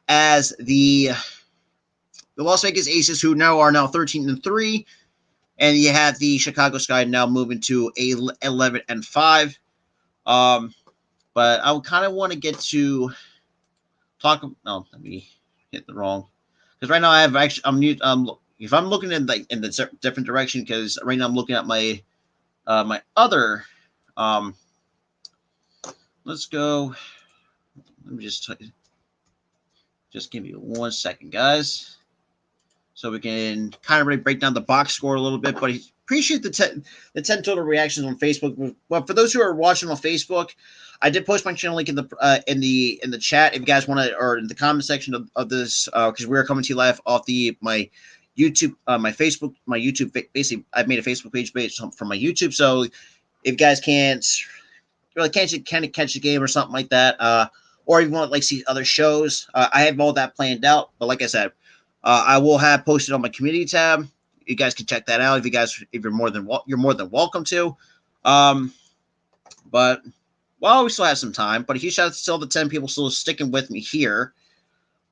as the Las Vegas Aces, who are now 13-3, and you have the Chicago Sky now moving to 11-5. But I kind of want to get to talk. No, let me hit the wrong, because right now I have actually if I'm looking in the different direction, because right now I'm looking at my my other let's go. Let me just give me 1 second, guys, so we can kind of really break down the box score a little bit. But I appreciate the 10 total reactions on Facebook. Well, for those who are watching on Facebook, I did post my channel link in the chat if you guys want to, or in the comment section of this, because we're coming to you live off my YouTube, my YouTube. Basically, I've made a Facebook page based from my YouTube. So if you guys can't catch the game or something like that, or if you want to see other shows, I have all that planned out. But like I said, I will have posted on my community tab. You guys can check that out if you're more than welcome to. But we still have some time. But a huge shout out to still the 10 people still sticking with me here.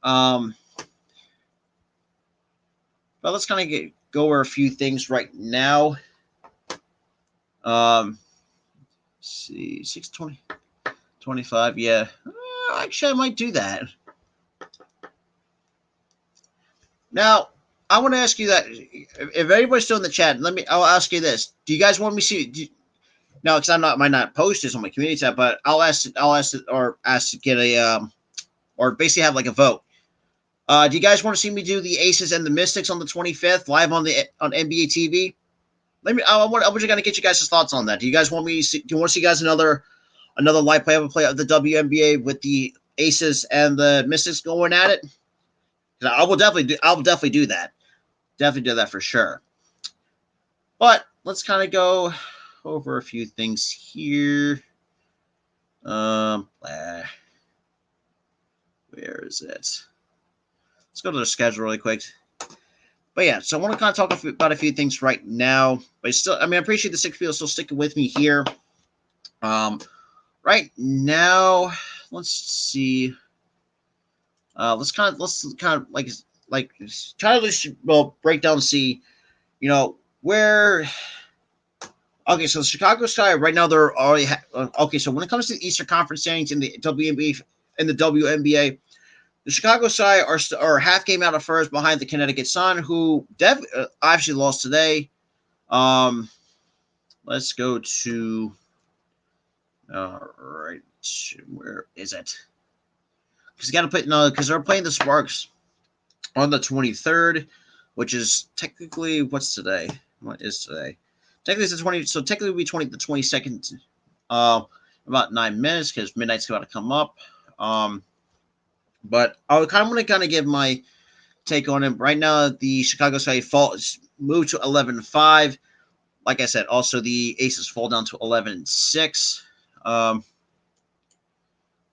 But let's kind of go over a few things right now. See, 6:20, 25. Yeah, actually, I might do that. Now, I want to ask you that if anybody's still in the chat, I'll ask you this: do you guys want me to see? No, because might not post this on my community tab, but I'll ask to get a or basically have like a vote. Do you guys want to see me do the Aces and the Mystics on the 25th live on NBA TV? I was going to get you guys' thoughts on that. Do you guys want me? Do you want to see guys another live play of the WNBA with the Aces and the Mystics going at it? I will definitely do that. Definitely do that for sure. But let's kind of go over a few things here. Where is it? Let's go to the schedule really quick. But yeah, so I want to kind of talk about a few things right now. But still, I appreciate the 6 people still sticking with me here. Right now, let's see. Let's kind of break down and see, where. Okay, so the Chicago Sky right now they're already okay. So when it comes to the Eastern Conference standings in the WNBA, the Chicago Sky are half game out of first behind the Connecticut Sun, who actually lost today. Let's go to. All right, where is it? Because you got to put because they're playing the Sparks on the 23rd, which is technically what's today? What is today? Technically it's the 20. So technically it'll be the 22nd. About 9 minutes because midnight's about to come up. But I kind of want to give my take on it. Right now, the Chicago Sky moved to 11-5. Like I said, also the Aces fall down to 11-6.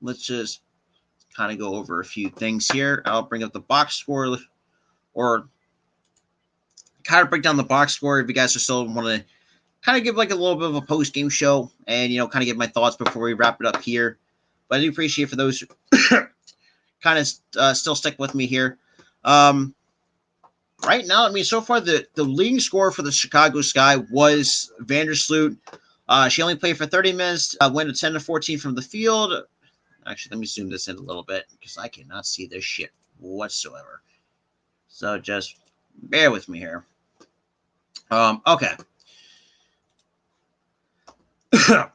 Let's just kind of go over a few things here. I'll bring up the box score or kind of break down the box score if you guys are still want to kind of give like a little bit of a post-game show and, kind of give my thoughts before we wrap it up here. But I do appreciate for those kind of still stick with me here. Right now, so far the leading scorer for the Chicago Sky was Vandersloot. She only played for 30 minutes, went to 10-14 from the field. Actually, let me zoom this in a little bit because I cannot see this shit whatsoever. So just bear with me here. Okay. For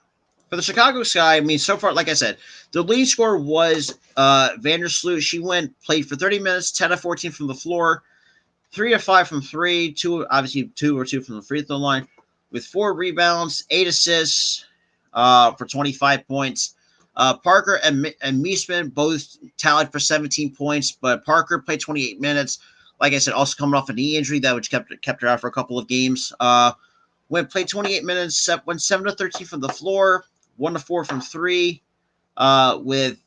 the Chicago Sky, so far, like I said, the lead scorer was Vandersloot. She played for 30 minutes, 10-14 from the floor, 3-5 from 3, 2 or 2 from the free throw line, with 4 rebounds, 8 assists for 25 points. Parker and Meesman both tallied for 17 points, but Parker played 28 minutes. Like I said, also coming off a knee injury that which kept her out for a couple of games. Played 28 minutes, went 7 of 13 from the floor, 1 of 4 from three, with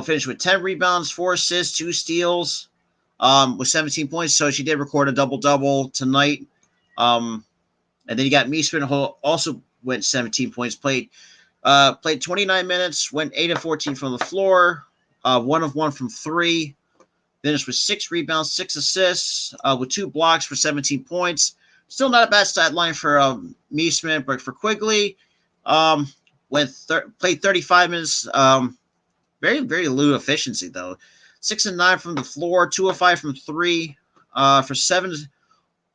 finished with 10 rebounds, 4 assists, 2 steals, with 17 points. So she did record a double-double tonight. And then you got Meesman, who also went 17 points, played 29 minutes, went 8 of 14 from the floor, 1 of 1 from three, finished with 6 rebounds, 6 assists, with 2 blocks for 17 points. Still not a bad stat line for Meesman, but for Quigley, played 35 minutes. Very, very low efficiency, though. 6 and 9 from the floor, 2 of 5 from three, for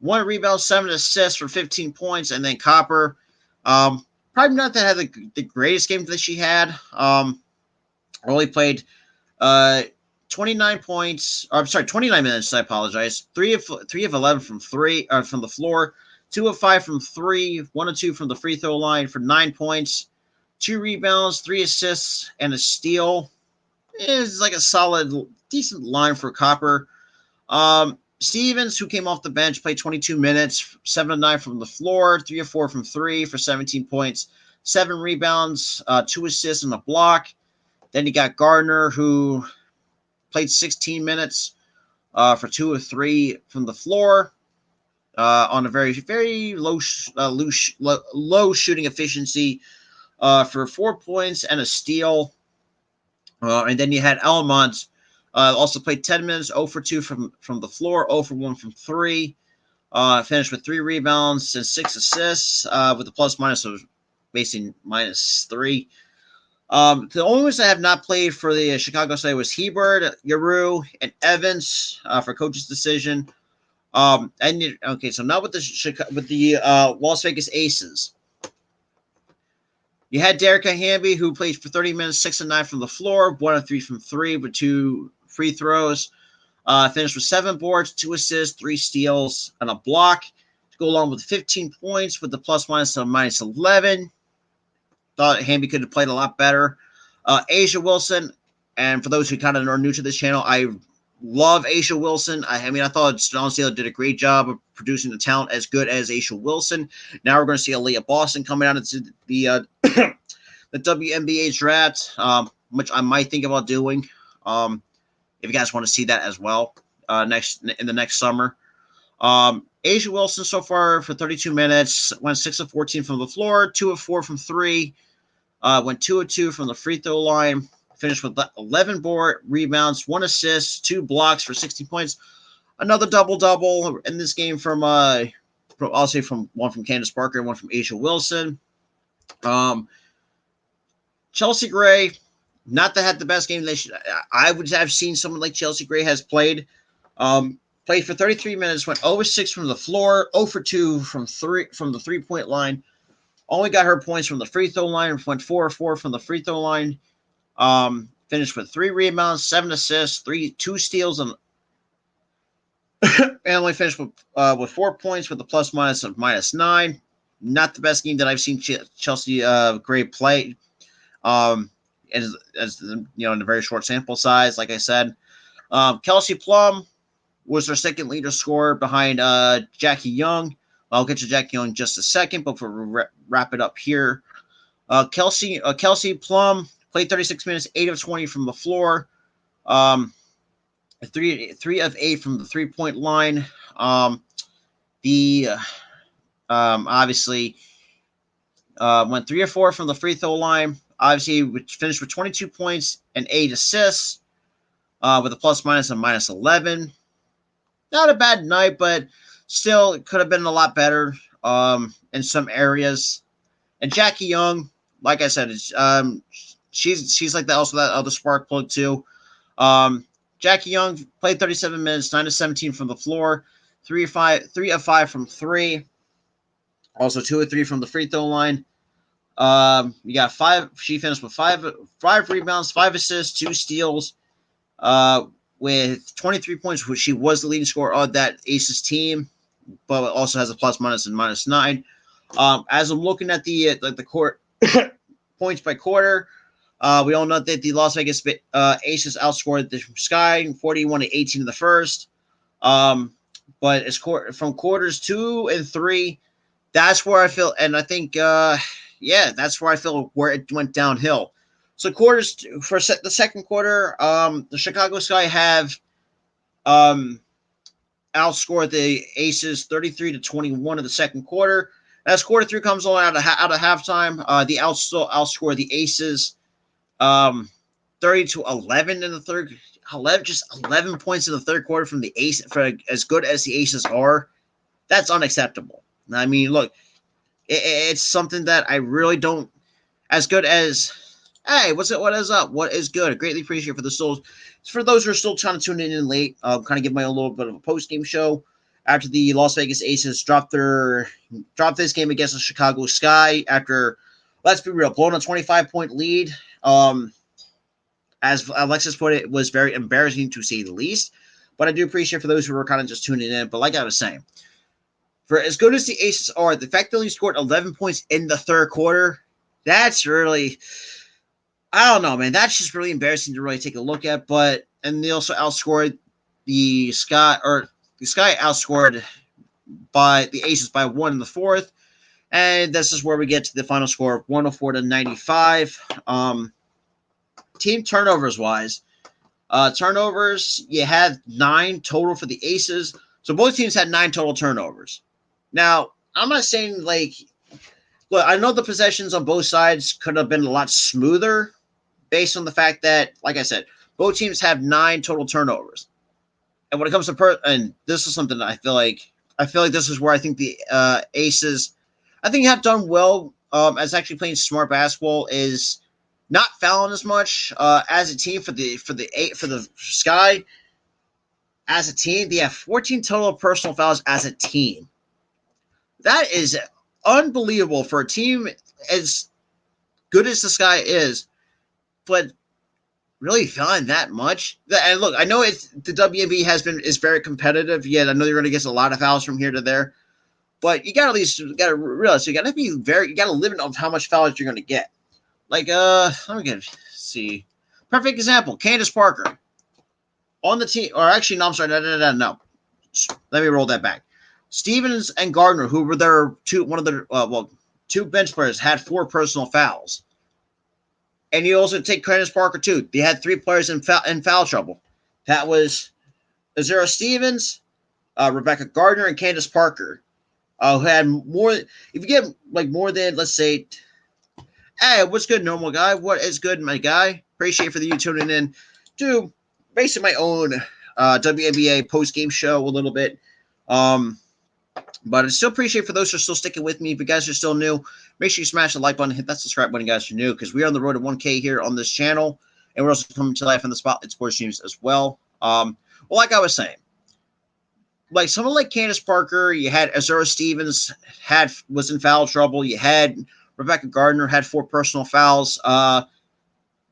1 rebound, 7 assists for 15 points. And then Copper, probably not that had the greatest game that she had. Only played 29 points. Or, I'm sorry, 29 minutes. I apologize. 3 of 11 from the floor, 2 of 5 from three, 1 of 2 from the free throw line for 9 points, 2 rebounds, 3 assists, and a steal. Is like a solid, decent line for Copper. Stevens, who came off the bench, played 22 minutes, 7 of 9 from the floor, 3 of 4 from three for 17 points, 7 rebounds, 2 assists, and a block. Then you got Gardner, who played 16 minutes for 2 of 3 from the floor on a very, very low shooting efficiency for 4 points and a steal. And then you had Almont, also played 10 minutes, 0 for 2 from the floor, 0 for 1 from three. Finished with 3 rebounds and 6 assists, with a plus-minus of basically -3. The only ones that have not played for the Chicago side was Hebert, Yaru, and Evans for coach's decision. So now with the Las Vegas Aces. You had Derrica Hamby, who played for 30 minutes, 6 of 9 from the floor, 1 of 3 from three with 2 free throws. Finished with 7 boards, 2 assists, 3 steals, and a block to go along with 15 points with the plus-minus of -11. Thought Hamby could have played a lot better. Asia Wilson, and for those who kind of are new to this channel, I love Asia Wilson. I thought Dawn Staley did a great job of producing the talent as good as Asia Wilson. Now we're going to see Aaliyah Boston coming out into the the WNBA draft, which I might think about doing. If you guys want to see that as well, in the next summer. Asia Wilson so far for 32 minutes went 6 of 14 from the floor, 2 of 4 from three, went 2 of 2 from the free throw line. Finished with 11 board rebounds, 1 assist, 2 blocks for 60 points. Another double-double in this game from one from Candace Parker and one from Asia Wilson. Chelsea Gray, not that had the best game I would have seen someone like Chelsea Gray has played. Played for 33 minutes, went 0 for 6 from the floor, 0 for 2 from the three-point line. Only got her points from the free throw line, went 4 of 4 from the free throw line. Finished with 3 rebounds, 7 assists, 2 steals, and only finished with 4 points with a plus-minus of -9. Not the best game that I've seen Chelsea Gray play. As in a very short sample size, like I said. Kelsey Plum was their second leader scorer behind Jackie Young. I'll get to Jackie Young in just a second, but we'll wrap it up here. Kelsey Plum played 36 minutes, 8 of 20 from the floor, 3 of 8 from the three-point line. Obviously went 3 of 4 from the free throw line. Obviously, which finished with 22 points and 8 assists, with a plus-minus of -11. Not a bad night, but still it could have been a lot better in some areas. And Jackie Young, like I said, she's like that other spark plug too. Jackie Young played 37 minutes, 9 of 17 from the floor, 3 of 5 from three, also 2 of 3 from the free throw line. You got 5. She finished with 5 rebounds, 5 assists, 2 steals, with 23 points, which she was the leading scorer of that Aces team, but also has a plus-minus and -9. As I'm looking at the court points by quarter, We all know that the Las Vegas Aces outscored the Sky 41-18 in the first. But it's from quarters 2 and 3. That's where I feel, and I think, that's where I feel where it went downhill. So quarters for the second quarter, the Chicago Sky have outscored the Aces 33-21 in the second quarter. As quarter 3 comes on out of halftime, the outscored the Aces 30-11 in the third. 11 points in the third quarter from the Aces. For as good as the Aces are, that's unacceptable. I mean, look, it's something that I really don't. As good as, hey, what is up? What is good? I greatly appreciate for those who are still trying to tune in late. Kind of give my own little bit of a post game show after the Las Vegas Aces dropped this game against the Chicago Sky after, let's be real, blowing a 25-point lead. As Alexis put it, was very embarrassing to say the least. But I do appreciate for those who were kind of just tuning in. But like I was saying, for as good as the Aces are, the fact that they scored 11 points in the third quarter, that's really, I don't know, man. That's just really embarrassing to really take a look at. And they also outscored the Sky, or the Sky outscored by the Aces by 1 in the fourth. And this is where we get to the final score of 104-95. Team turnovers wise, turnovers, you had 9 total for the Aces. So both teams had 9 total turnovers. Now, I'm not saying look, I know the possessions on both sides could have been a lot smoother based on the fact that, like I said, both teams have 9 total turnovers. And when it comes to and this is something that I feel like this is where I think the Aces, I think have done well as actually playing smart basketball, is not fouling as much as a team for the Sky. As a team, they have 14 total personal fouls as a team. That is unbelievable for a team as good as the Sky is, but really fouling that much. And look, I know the WNBA is very competitive. Yet I know you're going to get a lot of fouls from here to there, but you got to realize you got to limit on how much fouls you're going to get. Like, let me see. Perfect example, Candace Parker. On the team, or actually, no, I'm sorry, no. Let me roll that back. Stevens and Gardner, who were their two bench players, had 4 personal fouls. And you also take Candace Parker, too. They had 3 players in foul trouble. That was Azura Stevens, Rebecca Gardner, and Candace Parker, who had more. If you get, more than, let's say, hey, what's good, normal guy? What is good, my guy? Appreciate for you tuning in to basically my own WNBA post-game show a little bit. But I still appreciate for those who are still sticking with me. If you guys are still new, make sure you smash the like button, hit that subscribe button, guys, if you're new, because we are on the road to 1K here on this channel, and we're also coming to life on the Spotlight Sports streams as well. Like I was saying, like someone like Candace Parker, you had Azura Stevens was in foul trouble. You had Rebecca Gardner had 4 personal fouls.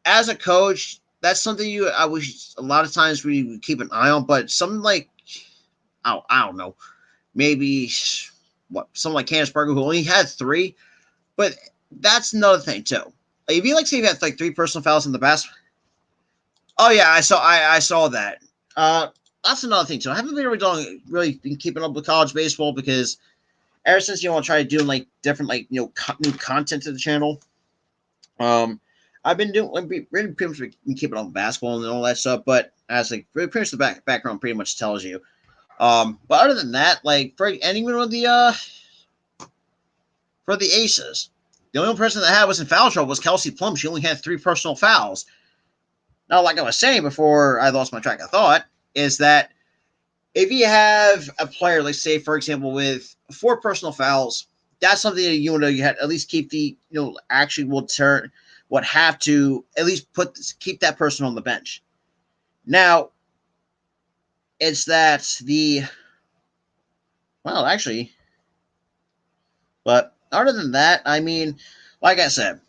As a coach, that's something I wish a lot of times we would keep an eye on. But something like, I don't know, maybe someone like Candace Parker who only had 3, but that's another thing too. If you say you had 3 personal fouls in the basket. Oh yeah, I saw that. That's another thing too. I haven't really been keeping up with college baseball because ever since I try to do different new content to the channel, I've been really pretty much been keeping up with basketball and all that stuff. But as pretty much the background pretty much tells you. But other than that, for anyone with for the Aces, the only person that was in foul trouble was Kelsey Plum. She only had 3 personal fouls. Now, like I was saying before I lost my track of thought, is that if you have a player, let's say, for example, with 4 personal fouls, that's something that you had at least keep would have to at least keep that person on the bench. Now, it's that but other than that, I mean, like I said,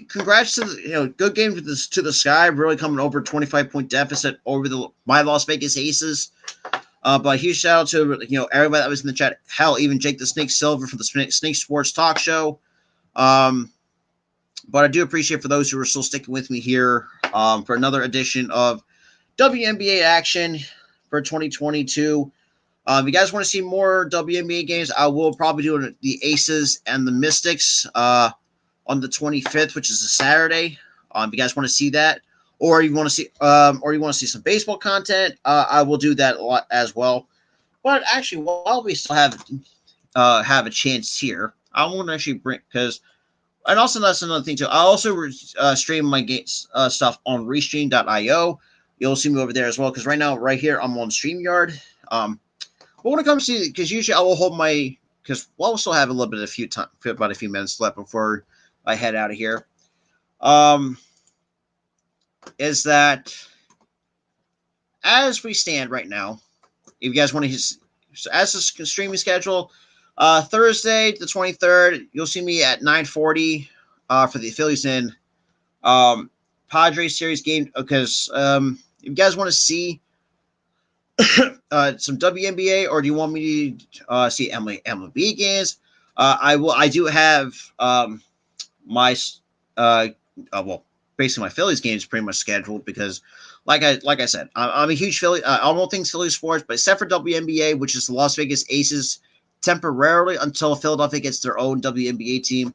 congrats to good game to the Sky, really coming over 25-point deficit over my Las Vegas Aces. But huge shout out to everybody that was in the chat. Hell, even Jake the Snake Silver from the Snake Sports Talk Show. But I do appreciate for those who are still sticking with me here for another edition of WNBA action for 2022. If you guys want to see more WNBA games, I will probably do the Aces and the Mystics on the 25th, which is a Saturday. If you guys want to see that, or you want to see some baseball content, I will do that a lot as well. But actually, while we still have a chance here, I want to actually bring and also that's another thing too. I also stream my games stuff on Restream.io. You'll see me over there as well because right now, right here, I'm on StreamYard. But when it comes to, because usually I will hold because we'll still have a little bit of about a few minutes left before I head out of here. Is that as we stand right now, if you guys want to, as a streaming schedule, Thursday the 23rd, you'll see me at 9:40 for the Phillies and Padres series game. Because if you guys want to see some WNBA, or do you want me to see MLB games? I do have my basically my Phillies games pretty much scheduled because, like I said, I'm a huge Philly. All things Philly sports, but except for WNBA, which is the Las Vegas Aces, temporarily until Philadelphia gets their own WNBA team.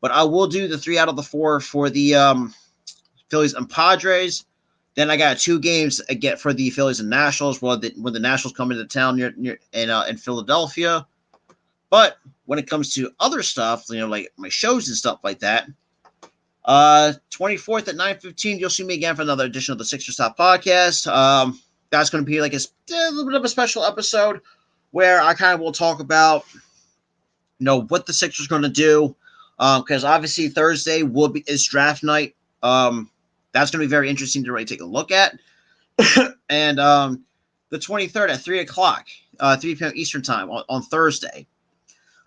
But I will do the 3 out of the 4 for the Phillies and Padres. Then I got 2 games again for the Phillies and Nationals when the Nationals come into town in Philadelphia. But when it comes to other stuff, like my shows and stuff like that, 24th at 9:15, you'll see me again for another edition of the Sixers Top Podcast. That's going to be like a little bit of a special episode where I kind of will talk about, what the Sixers are going to do. Because obviously Thursday is draft night. That's going to be very interesting to really take a look at. And the 23rd at 3 o'clock, 3 p.m. Eastern time on Thursday,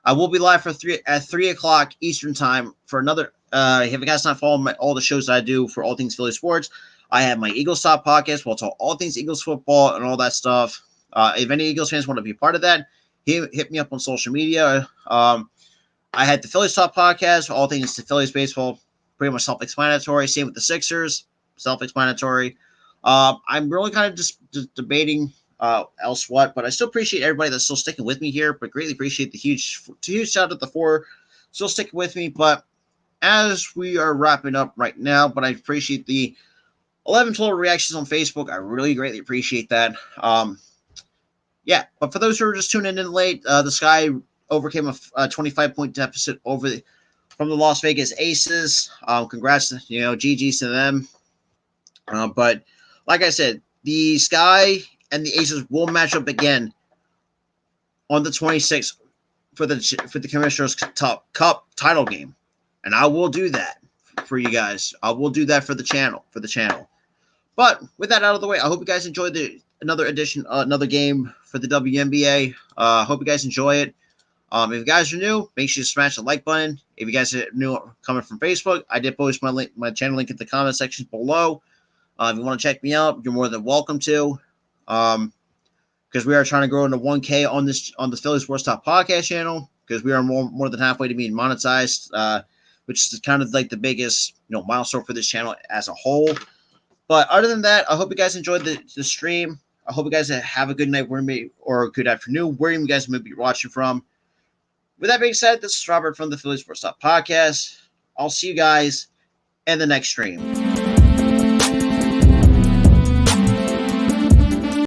I will be live at 3 o'clock Eastern time for another. If you guys not following all the shows that I do for all things Philly sports, I have my Eagles Top podcast. We'll talk all things Eagles football and all that stuff. If any Eagles fans want to be a part of that, hit me up on social media. I had the Phillies Top podcast, all things to Phillies baseball, pretty much self-explanatory. Same with the Sixers, self-explanatory. I'm really kind of just debating else what, but I still appreciate everybody that's still sticking with me here, but greatly appreciate the huge shout out to the 4 still sticking with me. But as we are wrapping up right now, but I appreciate the 11 total reactions on Facebook. I really greatly appreciate that. Yeah, but for those who are just tuning in late, the Sky overcame a 25-point deficit from the Las Vegas Aces. Congrats, GG's to them. But like I said, the Sky and the Aces will match up again on the 26th for the Commissioner's Cup title game, and I will do that for you guys. I will do that for the channel. But with that out of the way, I hope you guys enjoyed another game for the WNBA. Hope you guys enjoy it. If you guys are new, make sure you smash the like button. If you guys are new coming from Facebook, I did post my channel link in the comment section below. If you want to check me out, you're more than welcome to. Because we are trying to grow into 1K on the Philly Sports Top Podcast channel. Because we are more than halfway to being monetized, which is kind of like the biggest milestone for this channel as a whole. But other than that, I hope you guys enjoyed the stream. I hope you guys have a good night or a good afternoon, where you guys may be watching from. With that being said, this is Robert from the Philly Sports Top Podcast. I'll see you guys in the next stream.